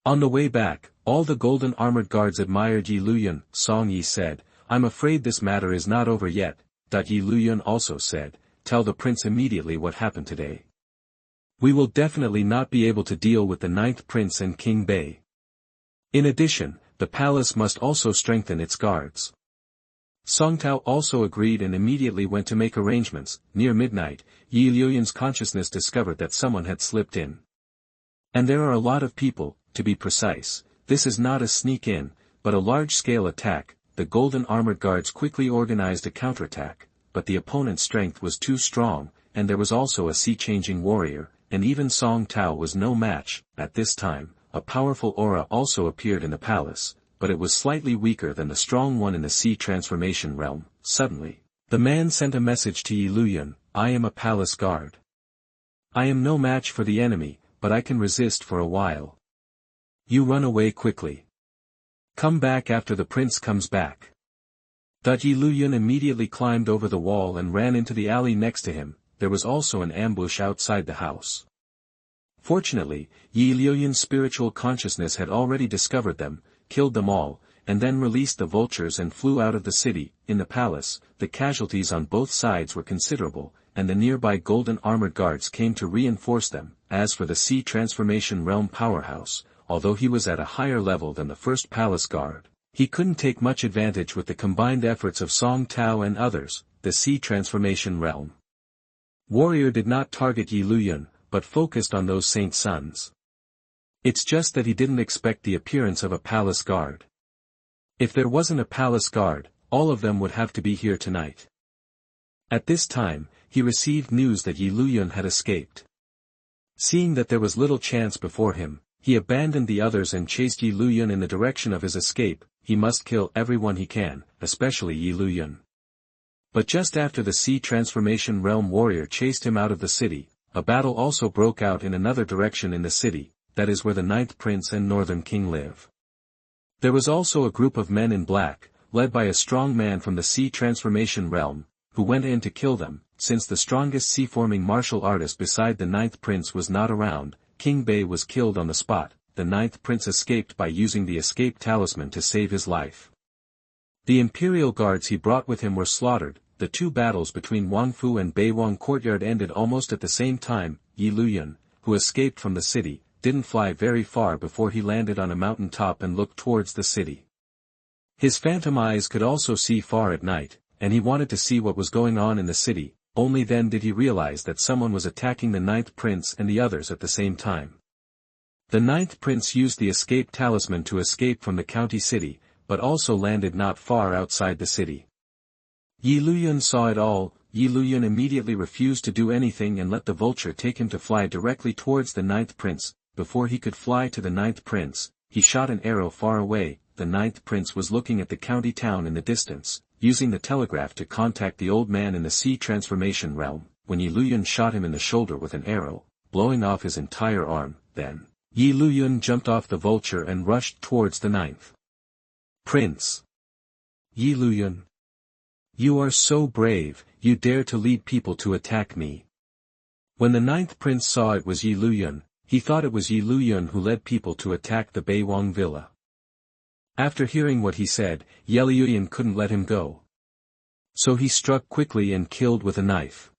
On the way back, all the golden armored guards admired Yi Luyun. Song Yi said, I'm afraid this matter is not over yet. Yi Luyun also said, tell the prince immediately what happened today. We will definitely not be able to deal with the ninth prince and King Bei. In addition, the palace must also strengthen its guards. Song Tao also agreed and immediately went to make arrangements. Near midnight, Yi Luyun's consciousness discovered that someone had slipped in. And there are a lot of people, to be precise. This is not a sneak-in, but a large-scale attack. The golden armored guards quickly organized a counterattack, but the opponent's strength was too strong, and there was also a sea-changing warrior, and even Song Tao was no match. At this time, a powerful aura also appeared in the palace, but it was slightly weaker than the strong one in the sea transformation realm. Suddenly, the man sent a message to Yi Luyun, I am a palace guard. I am no match for the enemy, but I can resist for a while. You run away quickly. Come back after the prince comes back. Yi Luyun immediately climbed over the wall and ran into the alley next to him. There was also an ambush outside the house. Fortunately, Yi Luyun's spiritual consciousness had already discovered them, killed them all, and then released the vultures and flew out of the city. In the palace, the casualties on both sides were considerable, and the nearby golden armored guards came to reinforce them. As for the sea transformation realm powerhouse, although he was at a higher level than the first palace guard, he couldn't take much advantage with the combined efforts of Song Tao and others. The sea transformation realm. Warrior did not target Yi Luyun, but focused on those saint sons. It's just that he didn't expect the appearance of a palace guard. If there wasn't a palace guard, all of them would have to be here tonight. At this time, he received news that Yi Luyun had escaped. Seeing that there was little chance before him, he abandoned the others and chased Yi Luyun in the direction of his escape. He must kill everyone he can, especially Yi Luyun. But just after the Sea Transformation Realm warrior chased him out of the city, a battle also broke out in another direction in the city, that is where the Ninth Prince and Northern King live. There was also a group of men in black, led by a strong man from the Sea Transformation Realm, who went in to kill them. Since the strongest sea-forming martial artist beside the Ninth Prince was not around, King Bei was killed on the spot. The Ninth Prince escaped by using the escape talisman to save his life. The Imperial Guards he brought with him were slaughtered. The two battles between Wangfu and Beiwang Courtyard ended almost at the same time. Yi Luyun, who escaped from the city, didn't fly very far before he landed on a mountain top and looked towards the city. His phantom eyes could also see far at night, and he wanted to see what was going on in the city. Only then did he realize that someone was attacking the Ninth Prince and the others at the same time. The Ninth Prince used the escape talisman to escape from the county city, but also landed not far outside the city. Yi Luyun saw it all. Yi Luyun immediately refused to do anything and let the vulture take him to fly directly towards the Ninth Prince. Before he could fly to the Ninth Prince, he shot an arrow far away. The Ninth Prince was looking at the county town in the distance, using the telegraph to contact the old man in the Sea Transformation Realm, when Yi Luyun shot him in the shoulder with an arrow, blowing off his entire arm. Then, Yi Luyun jumped off the vulture and rushed towards the Ninth Prince. Yi Luyun, you are so brave, you dare to lead people to attack me. When the Ninth Prince saw it was Yi Luyun, he thought it was Yi Luyun who led people to attack the Beiwang villa. After hearing what he said, Yi Luyun couldn't let him go. So he struck quickly and killed with a knife.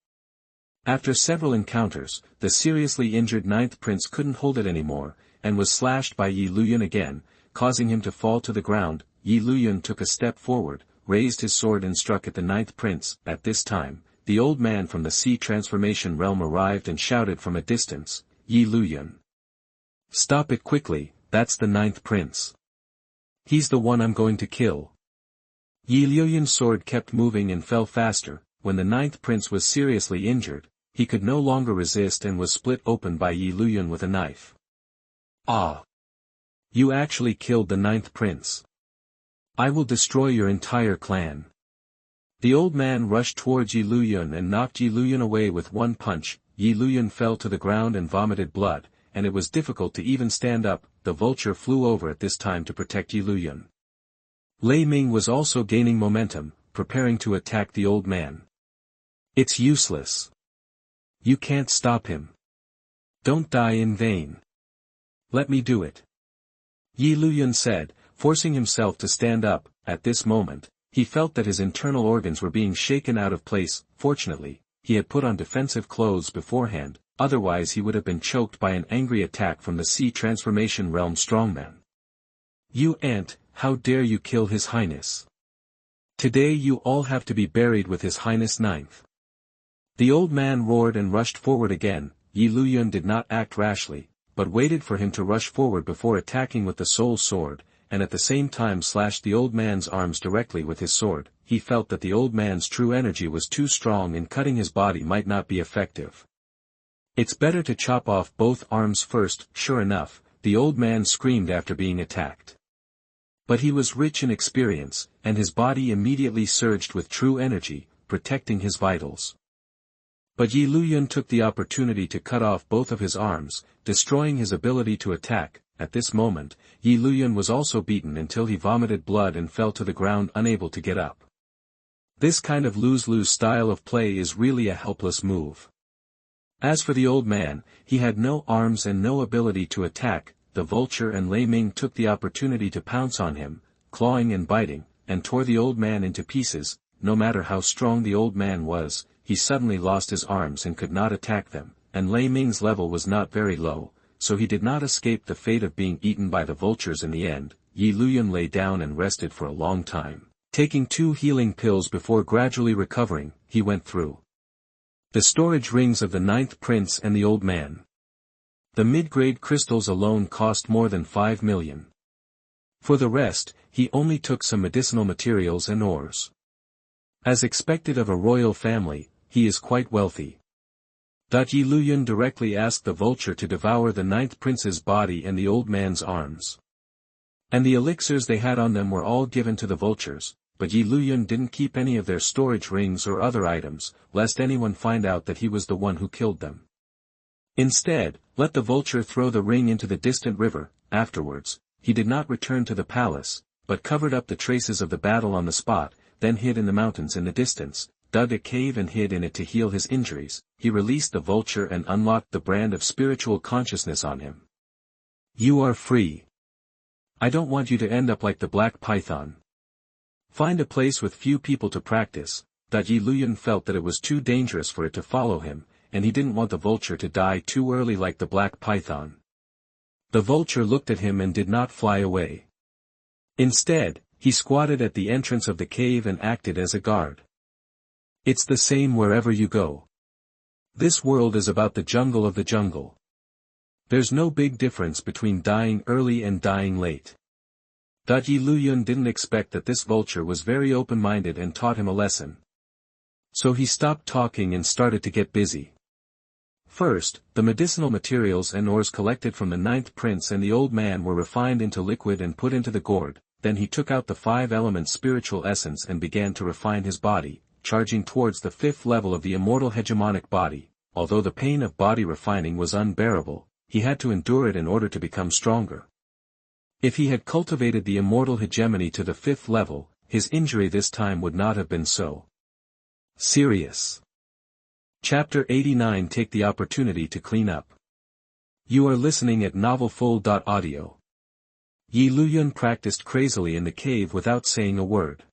After several encounters, the seriously injured Ninth Prince couldn't hold it anymore, and was slashed by Yi Luyun again, causing him to fall to the ground. Yi Luyun took a step forward, raised his sword and struck at the Ninth Prince. At this time, the old man from the Sea Transformation Realm arrived and shouted from a distance, Yi Luyun, stop it quickly, that's the Ninth Prince. He's the one I'm going to kill. Yi Luyun's sword kept moving and fell faster. When the Ninth Prince was seriously injured, he could no longer resist and was split open by Yi Luyun with a knife. Ah! You actually killed the Ninth Prince. I will destroy your entire clan. The old man rushed towards Yi Luyun and knocked Yi Luyun away with one punch. Yi Luyun fell to the ground and vomited blood, and it was difficult to even stand up. The vulture flew over at this time to protect Yi Luyun. Lei Ming was also gaining momentum, preparing to attack the old man. It's useless. You can't stop him. Don't die in vain. Let me do it. Yi Luyun said, forcing himself to stand up. At this moment, he felt that his internal organs were being shaken out of place. Fortunately, he had put on defensive clothes beforehand, otherwise he would have been choked by an angry attack from the Sea Transformation Realm strongman. You ant, how dare you kill His Highness? Today you all have to be buried with His Highness Ninth. The old man roared and rushed forward again. Yi Luyun did not act rashly, but waited for him to rush forward before attacking with the soul sword, and at the same time slashed the old man's arms directly with his sword. He felt that the old man's true energy was too strong and cutting his body might not be effective. It's better to chop off both arms first. Sure enough, the old man screamed after being attacked. But he was rich in experience, and his body immediately surged with true energy, protecting his vitals. But Yi Luyun took the opportunity to cut off both of his arms, destroying his ability to attack. At this moment, Yi Luyun was also beaten until he vomited blood and fell to the ground unable to get up. This kind of lose-lose style of play is really a helpless move. As for the old man, he had no arms and no ability to attack. The vulture and Lei Ming took the opportunity to pounce on him, clawing and biting, and tore the old man into pieces. No matter how strong the old man was, he suddenly lost his arms and could not attack them, and Lei Ming's level was not very low, so he did not escape the fate of being eaten by the vultures in the end. Yi Luyun lay down and rested for a long time. Taking 2 healing pills before gradually recovering, he went through The storage rings of the ninth prince and the old man. The mid-grade crystals alone cost more than 5 million. For the rest, he only took some medicinal materials and ores. As expected of a royal family, he is quite wealthy. Yi Luyun directly asked the vulture to devour the ninth prince's body and the old man's arms. And the elixirs they had on them were all given to the vultures, but Yi Luyun didn't keep any of their storage rings or other items, lest anyone find out that he was the one who killed them. Instead, let the vulture throw the ring into the distant river. Afterwards, he did not return to the palace, but covered up the traces of the battle on the spot, then hid in the mountains in the distance, dug a cave and hid in it to heal his injuries. He released the vulture and unlocked the brand of spiritual consciousness on him. You are free. I don't want you to end up like the black python. Find a place with few people to practice. Yi Luyun felt that it was too dangerous for it to follow him, and he didn't want the vulture to die too early like the black python. The vulture looked at him and did not fly away. Instead, he squatted at the entrance of the cave and acted as a guard. It's the same wherever you go. This world is about the jungle of the jungle. There's no big difference between dying early and dying late. Yi Luyun didn't expect that this vulture was very open-minded and taught him a lesson. So he stopped talking and started to get busy. First, the medicinal materials and ores collected from the ninth prince and the old man were refined into liquid and put into the gourd. Then he took out the 5-element spiritual essence and began to refine his body, charging towards the 5th level of the immortal hegemonic body. Although the pain of body refining was unbearable, he had to endure it in order to become stronger. If he had cultivated the immortal hegemony to the 5th level, his injury this time would not have been so serious. Chapter 89. Take the opportunity to clean up. You are listening at novelfull.audio. Yi Luyun practiced crazily in the cave without saying a word.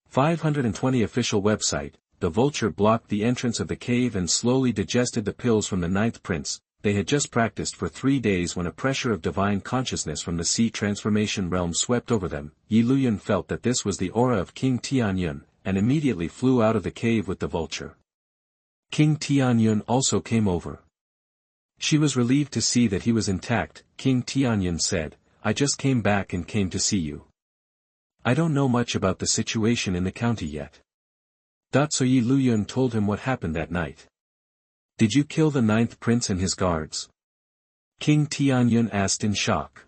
520 official website. The vulture blocked the entrance of the cave and slowly digested the pills from the ninth prince. They had just practiced for 3 days when a pressure of divine consciousness from the sea transformation realm swept over them. Yi Luyun felt that this was the aura of King Tianyun, and immediately flew out of the cave with the vulture. King Tianyun also came over. She was relieved to see that he was intact. King Tianyun said, I just came back and came to see you. I don't know much about the situation in the county yet. So Yi Luyun told him what happened that night. Did you kill the ninth prince and his guards? King Tianyun asked in shock.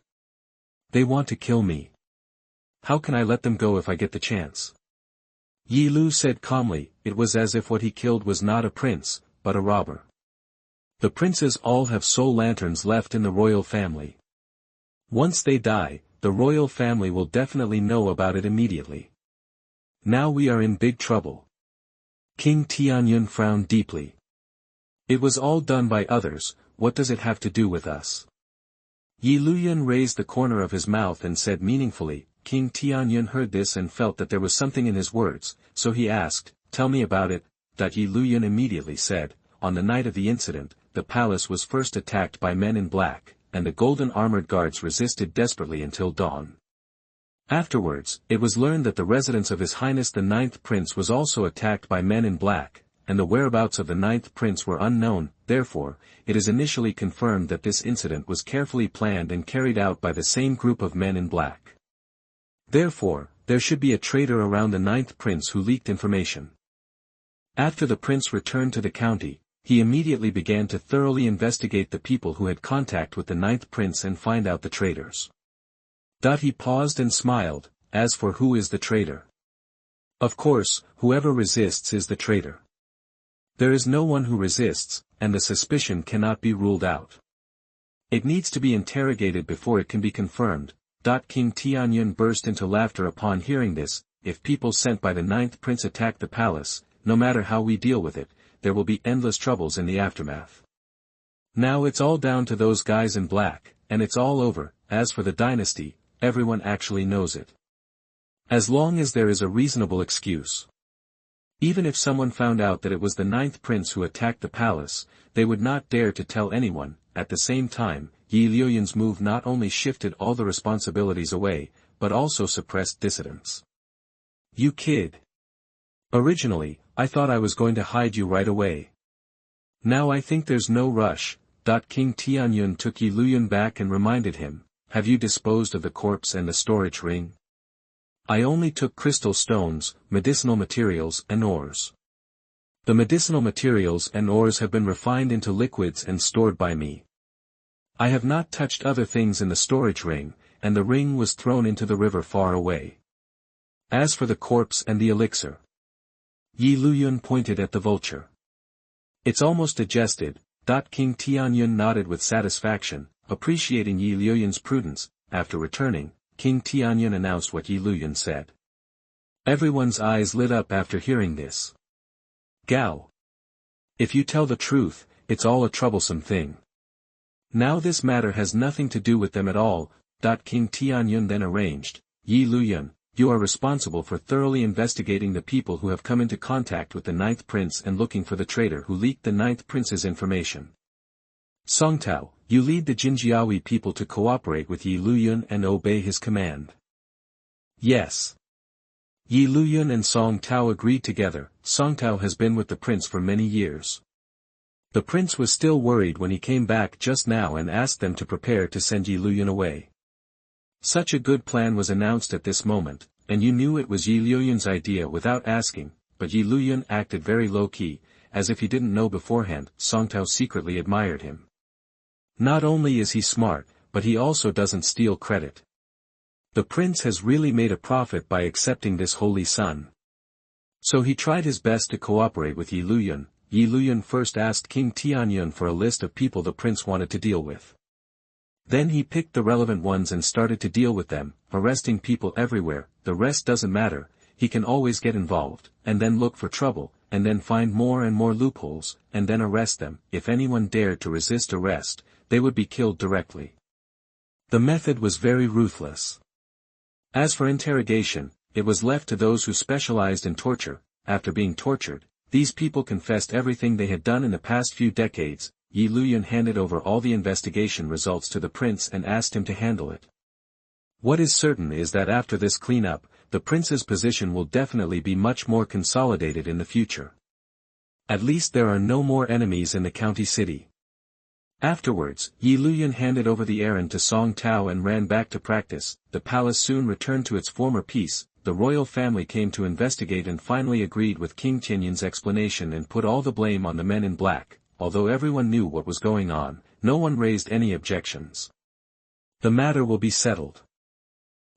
They want to kill me. How can I let them go if I get the chance? Yi Lu said calmly, it was as if what he killed was not a prince, but a robber. The princes all have soul lanterns left in the royal family. Once they die, the royal family will definitely know about it immediately. Now we are in big trouble. King Tianyun frowned deeply. It was all done by others, what does it have to do with us? Yi Luyun raised the corner of his mouth and said meaningfully. King Tianyun heard this and felt that there was something in his words, so he asked, tell me about it. Yi Luyun immediately said, on the night of the incident, the palace was first attacked by men in black, and the golden armored guards resisted desperately until dawn. Afterwards, it was learned that the residence of His Highness the Ninth Prince was also attacked by men in black, and the whereabouts of the Ninth Prince were unknown. Therefore, it is initially confirmed that this incident was carefully planned and carried out by the same group of men in black. Therefore, there should be a traitor around the ninth prince who leaked information. After the prince returned to the county, he immediately began to thoroughly investigate the people who had contact with the ninth prince and find out the traitors. He paused and smiled, as for who is the traitor? Of course, whoever resists is the traitor. There is no one who resists, and the suspicion cannot be ruled out. It needs to be interrogated before it can be confirmed. King Tianyun burst into laughter upon hearing this. If people sent by the ninth prince attack the palace, no matter how we deal with it, there will be endless troubles in the aftermath. Now it's all down to those guys in black, and it's all over. As for the dynasty, everyone actually knows it. As long as there is a reasonable excuse. Even if someone found out that it was the ninth prince who attacked the palace, they would not dare to tell anyone. At the same time, Yi Luyun's move not only shifted all the responsibilities away, but also suppressed dissidents. You kid. Originally, I thought I was going to hide you right away. Now I think there's no rush. King Tianyun took Yi Luoyun back and reminded him, have you disposed of the corpse and the storage ring? I only took crystal stones, medicinal materials and ores. The medicinal materials and ores have been refined into liquids and stored by me. I have not touched other things in the storage ring, and the ring was thrown into the river far away. As for the corpse and the elixir. Yi Luoyun pointed at the vulture. It's almost digested. King Tianyun nodded with satisfaction, appreciating Yi Luoyun's prudence. After returning, King Tianyun announced what Yi Luoyun said. Everyone's eyes lit up after hearing this. Gao. If you tell the truth, it's all a troublesome thing. Now this matter has nothing to do with them at all. King Tianyun then arranged, Yi Luoyun, you are responsible for thoroughly investigating the people who have come into contact with the Ninth Prince and looking for the traitor who leaked the Ninth Prince's information. Song Tao, you lead the Jinjiawi people to cooperate with Yi Luoyun and obey his command. Yes. Yi Luoyun and Song Tao agreed together. Song Tao has been with the prince for many years. The prince was still worried when he came back just now and asked them to prepare to send Yi Luoyun away. Such a good plan was announced at this moment, and you knew it was Yi Luoyun's idea without asking, but Yi Luoyun acted very low-key, as if he didn't know beforehand. Song Tao secretly admired him. Not only is he smart, but he also doesn't steal credit. The prince has really made a profit by accepting this holy son. So he tried his best to cooperate with Yi Luoyun. Yi Luoyun first asked King Tianyun for a list of people the prince wanted to deal with. Then he picked the relevant ones and started to deal with them, arresting people everywhere. The rest doesn't matter, he can always get involved, and then look for trouble, and then find more and more loopholes, and then arrest them. If anyone dared to resist arrest, they would be killed directly. The method was very ruthless. As for interrogation, it was left to those who specialized in torture. After being tortured, these people confessed everything they had done in the past few decades. Yi Luoyun handed over all the investigation results to the prince and asked him to handle it. What is certain is that after this cleanup, the prince's position will definitely be much more consolidated in the future. At least there are no more enemies in the county city. Afterwards, Yi Luoyun handed over the errand to Song Tao and ran back to practice. The palace soon returned to its former peace. The royal family came to investigate and finally agreed with King Tianyun's explanation and put all the blame on the men in black. Although everyone knew what was going on, no one raised any objections. The matter will be settled.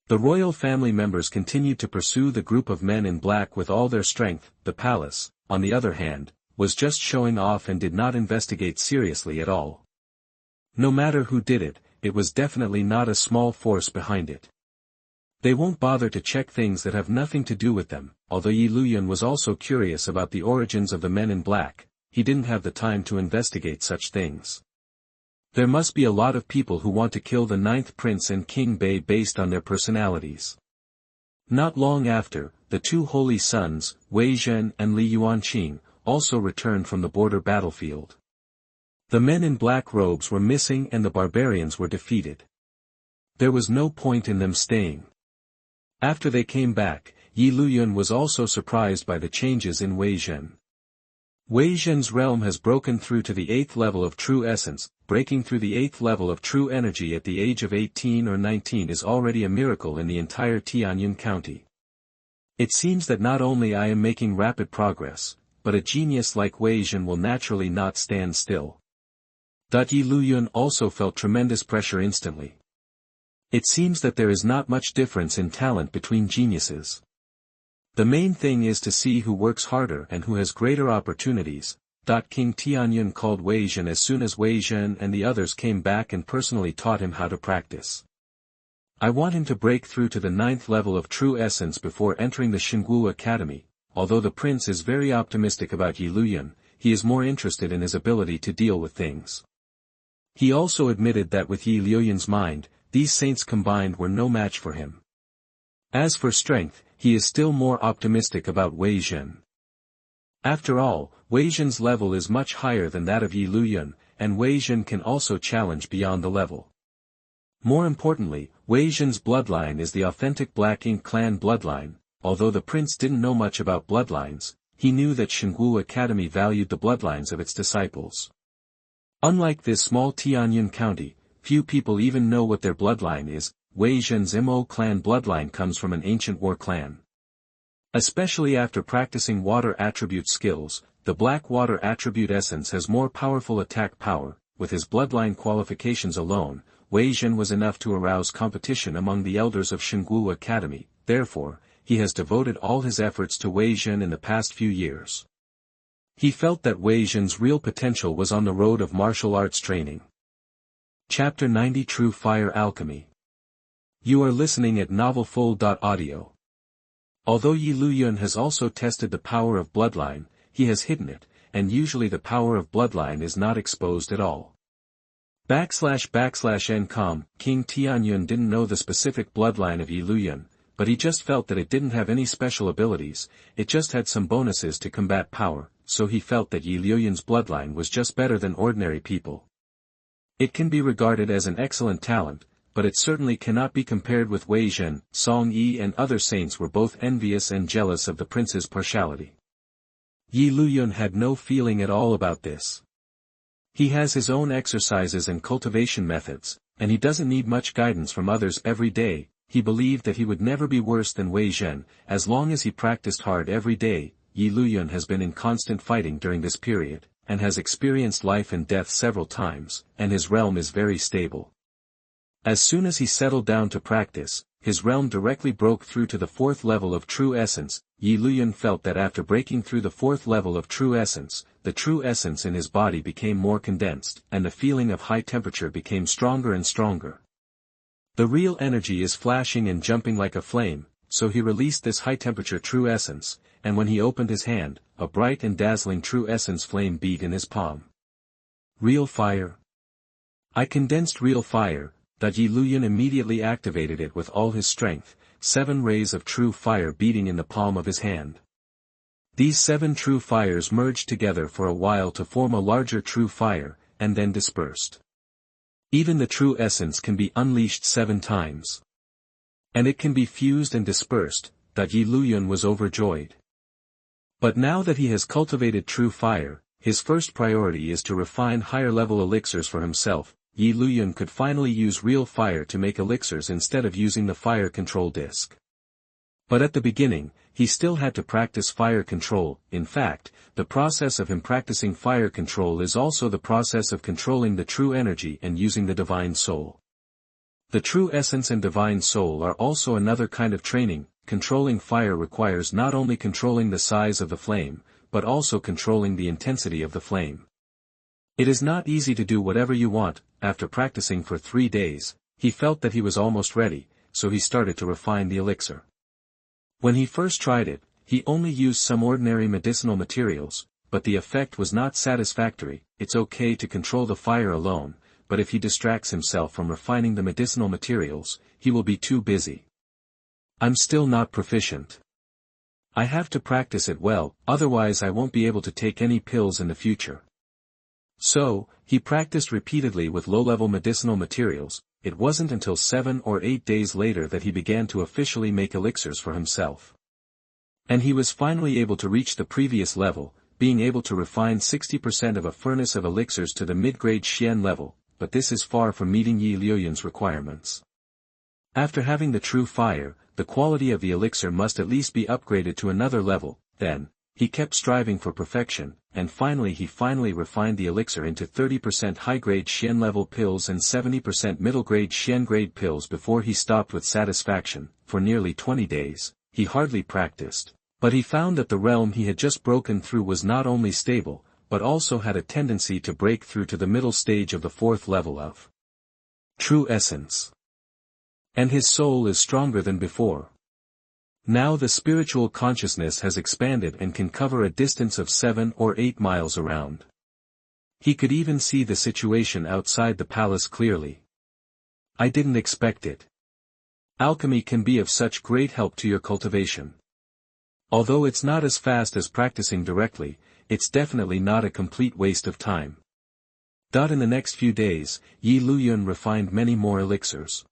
The royal family members continued to pursue the group of men in black with all their strength. The palace, on the other hand, was just showing off and did not investigate seriously at all. No matter who did it, it was definitely not a small force behind it. They won't bother to check things that have nothing to do with them. Although Yi Luoyun was also curious about the origins of the men in black, he didn't have the time to investigate such things. There must be a lot of people who want to kill the Ninth Prince and King Bei based on their personalities. Not long after, the two holy sons, Wei Zhen and Li Yuanqing, also returned from the border battlefield. The men in black robes were missing and the barbarians were defeated. There was no point in them staying. After they came back, Yi Luoyun was also surprised by the changes in Wei Zhen. Wei Zhen's realm has broken through to the 8th level of true essence. Breaking through the 8th level of true energy at the age of 18 or 19 is already a miracle in the entire Tianyun County. It seems that not only I am making rapid progress, but a genius like Wei Zhen will naturally not stand still. Yi Luoyun also felt tremendous pressure instantly. It seems that there is not much difference in talent between geniuses. The main thing is to see who works harder and who has greater opportunities. King Tianyun called Wei Zhen as soon as Wei Zhen and the others came back and personally taught him how to practice. I want him to break through to the 9th level of true essence before entering the Xingwu Academy. Although the prince is very optimistic about Yi Luoyun, he is more interested in his ability to deal with things. He also admitted that with Yi Luoyun's mind, these saints combined were no match for him. As for strength, he is still more optimistic about Wei Zhen. After all, Wei Zhen's level is much higher than that of Yi Luoyun, and Wei Zhen can also challenge beyond the level. More importantly, Wei Zhen's bloodline is the authentic Black Ink clan bloodline. Although the prince didn't know much about bloodlines, he knew that Xingwu Academy valued the bloodlines of its disciples. Unlike this small Tianyuan county, few people even know what their bloodline is. Wei Zhen's Mo clan bloodline comes from an ancient war clan. Especially after practicing water attribute skills, the black water attribute essence has more powerful attack power. With his bloodline qualifications alone, Wei Zhen was enough to arouse competition among the elders of Xingwu Academy. Therefore, he has devoted all his efforts to Wei Zhen in the past few years. He felt that Wei Zhen's real potential was on the road of martial arts training. Chapter 90 True Fire Alchemy. You are listening at novelfull.audio. Although Yi Luyun has also tested the power of bloodline, he has hidden it, and usually the power of bloodline is not exposed at all. //Ncom, King Tianyun didn't know the specific bloodline of Yi Luyun, but he just felt that it didn't have any special abilities, it just had some bonuses to combat power, so he felt that Yi Luyun's bloodline was just better than ordinary people. It can be regarded as an excellent talent, but it certainly cannot be compared with Wei Zhen. Song Yi and other saints were both envious and jealous of the prince's partiality. Yi Luyun had no feeling at all about this. He has his own exercises and cultivation methods, and he doesn't need much guidance from others every day. He believed that he would never be worse than Wei Zhen, as long as he practiced hard every day. Yi Luyun has been in constant fighting during this period, and has experienced life and death several times, and his realm is very stable. As soon as he settled down to practice, his realm directly broke through to the 4th level of true essence. Yi Luyun felt that after breaking through the 4th level of true essence, the true essence in his body became more condensed, and the feeling of high temperature became stronger and stronger. The real energy is flashing and jumping like a flame, so he released this high-temperature true essence, and when he opened his hand, a bright and dazzling true essence flame beat in his palm. Real fire. I condensed real fire. Yi Luyun immediately activated it with all his strength, 7 rays of true fire beating in the palm of his hand. These 7 true fires merged together for a while to form a larger true fire, and then dispersed. Even the true essence can be unleashed 7 times. And it can be fused and dispersed. Yi Luyun was overjoyed. But now that he has cultivated true fire, his first priority is to refine higher-level elixirs for himself. Yi Luyun could finally use real fire to make elixirs instead of using the fire control disc. But at the beginning, he still had to practice fire control. In fact, the process of him practicing fire control is also the process of controlling the true energy and using the divine soul. The true essence and divine soul are also another kind of training. Controlling fire requires not only controlling the size of the flame, but also controlling the intensity of the flame. It is not easy to do whatever you want. After practicing for 3 days, he felt that he was almost ready, so he started to refine the elixir. When he first tried it, he only used some ordinary medicinal materials, but the effect was not satisfactory. It's okay to control the fire alone, but if he distracts himself from refining the medicinal materials, he will be too busy. I'm still not proficient. I have to practice it well, otherwise I won't be able to take any pills in the future. So, he practiced repeatedly with low-level medicinal materials. It wasn't until 7 or 8 days later that he began to officially make elixirs for himself. And he was finally able to reach the previous level, being able to refine 60% of a furnace of elixirs to the mid-grade Xian level, but this is far from meeting Yi Luyun's requirements. After having the true fire, the quality of the elixir must at least be upgraded to another level. Then, he kept striving for perfection, and finally he refined the elixir into 30% high-grade Xian level pills and 70% middle-grade Xian grade pills before he stopped with satisfaction. For nearly 20 days, he hardly practiced, but he found that the realm he had just broken through was not only stable, but also had a tendency to break through to the middle stage of the 4th level of true essence. And his soul is stronger than before. Now the spiritual consciousness has expanded and can cover a distance of 7 or 8 miles around. He could even see the situation outside the palace clearly. I didn't expect it. Alchemy can be of such great help to your cultivation. Although it's not as fast as practicing directly, it's definitely not a complete waste of time. In the next few days, Yi Luyun refined many more elixirs.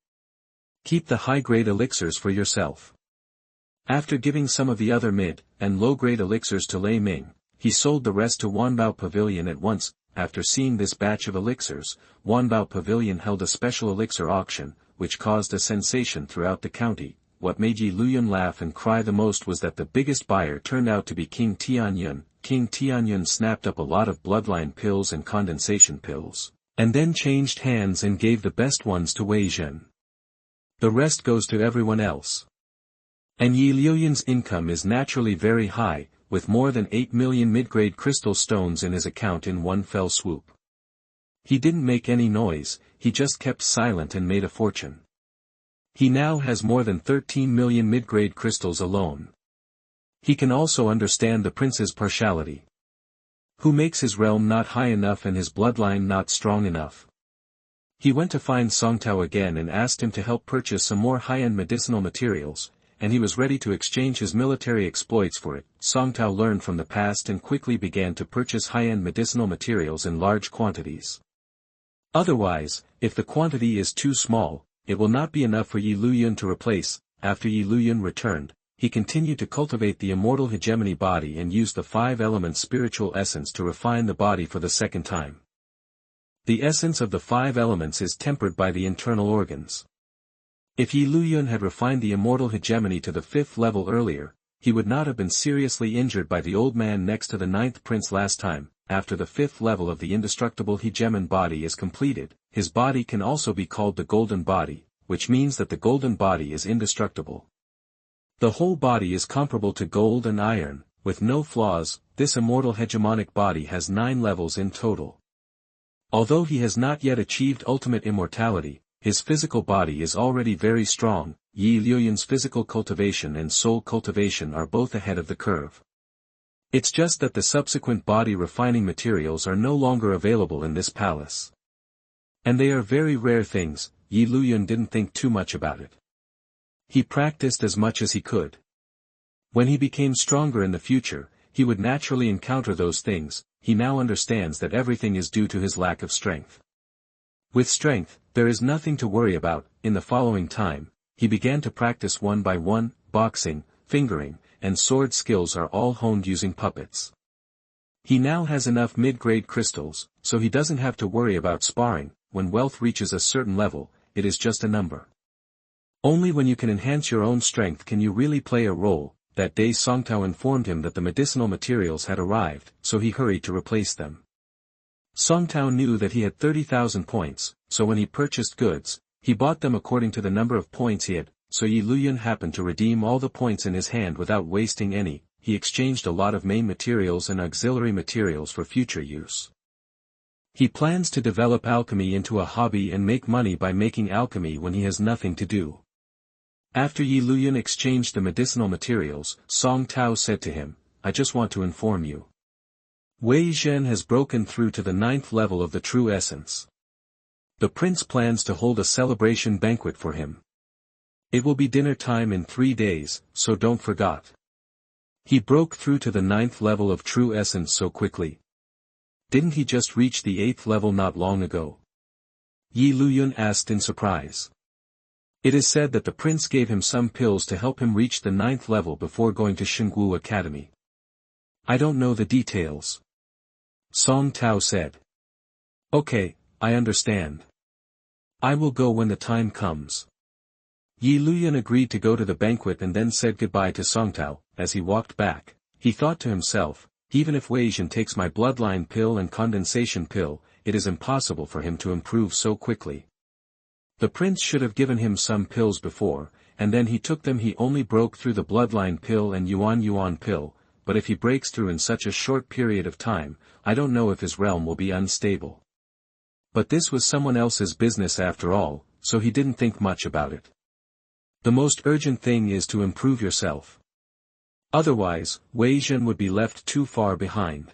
Keep the high-grade elixirs for yourself. After giving some of the other mid- and low-grade elixirs to Lei Ming, he sold the rest to Wanbao Pavilion at once. After seeing this batch of elixirs, Wanbao Pavilion held a special elixir auction, which caused a sensation throughout the county. What made Yi Luyun laugh and cry the most was that the biggest buyer turned out to be King Tianyun. King Tianyun snapped up a lot of bloodline pills and condensation pills, and then changed hands and gave the best ones to Wei Zhen. The rest goes to everyone else. And Yi Luyun's income is naturally very high, with more than 8 million mid-grade crystal stones in his account in one fell swoop. He didn't make any noise, he just kept silent and made a fortune. He now has more than 13 million mid-grade crystals alone. He can also understand the prince's partiality. Who makes his realm not high enough and his bloodline not strong enough. He went to find Songtao again and asked him to help purchase some more high-end medicinal materials, and he was ready to exchange his military exploits for it. Songtao learned from the past and quickly began to purchase high-end medicinal materials in large quantities. Otherwise, if the quantity is too small, it will not be enough for Yi Luyun to replace. After Yi Luyun returned, he continued to cultivate the immortal hegemony body and used the 5-element spiritual essence to refine the body for the second time. The essence of the 5 elements is tempered by the internal organs. If Yi Luyun had refined the immortal hegemony to the 5th level earlier, he would not have been seriously injured by the old man next to the 9th prince last time. After the 5th level of the indestructible hegemon body is completed, his body can also be called the golden body, which means that the golden body is indestructible. The whole body is comparable to gold and iron, with no flaws. This immortal hegemonic body has 9 levels in total. Although he has not yet achieved ultimate immortality, his physical body is already very strong. Yi Luyun's physical cultivation and soul cultivation are both ahead of the curve. It's just that the subsequent body refining materials are no longer available in this palace. And they are very rare things. Yi Luyun didn't think too much about it. He practiced as much as he could. When he became stronger in the future, he would naturally encounter those things. He now understands that everything is due to his lack of strength. With strength, there is nothing to worry about. In the following time, he began to practice one by one. Boxing, fingering, and sword skills are all honed using puppets. He now has enough mid-grade crystals, so he doesn't have to worry about sparring. When wealth reaches a certain level, it is just a number. Only when you can enhance your own strength can you really play a role. That day Songtao informed him that the medicinal materials had arrived, so he hurried to replace them. Songtao knew that he had 30,000 points, so when he purchased goods, he bought them according to the number of points he had. So Yi Luyun happened to redeem all the points in his hand without wasting any. He exchanged a lot of main materials and auxiliary materials for future use. He plans to develop alchemy into a hobby and make money by making alchemy when he has nothing to do. After Yi Luyun exchanged the medicinal materials, Songtao said to him, "I just want to inform you. Wei Zhen has broken through to the 9th level of the true essence. The prince plans to hold a celebration banquet for him. It will be dinner time in 3 days, so don't forget." He broke through to the 9th level of true essence so quickly. Didn't he just reach the 8th level not long ago? Yi Luyun asked in surprise. It is said that the prince gave him some pills to help him reach the 9th level before going to Xingwu Academy. I don't know the details. Songtao said. Okay, I understand. I will go when the time comes. Yi Luyun agreed to go to the banquet and then said goodbye to Songtao. As he walked back, he thought to himself, even if Wei Zhen takes my bloodline pill and condensation pill, it is impossible for him to improve so quickly. The prince should have given him some pills before, and then he took them. He only broke through the bloodline pill and yuan pill, but if he breaks through in such a short period of time, I don't know if his realm will be unstable. But this was someone else's business after all, so he didn't think much about it. The most urgent thing is to improve yourself. Otherwise, Wei Zhen would be left too far behind.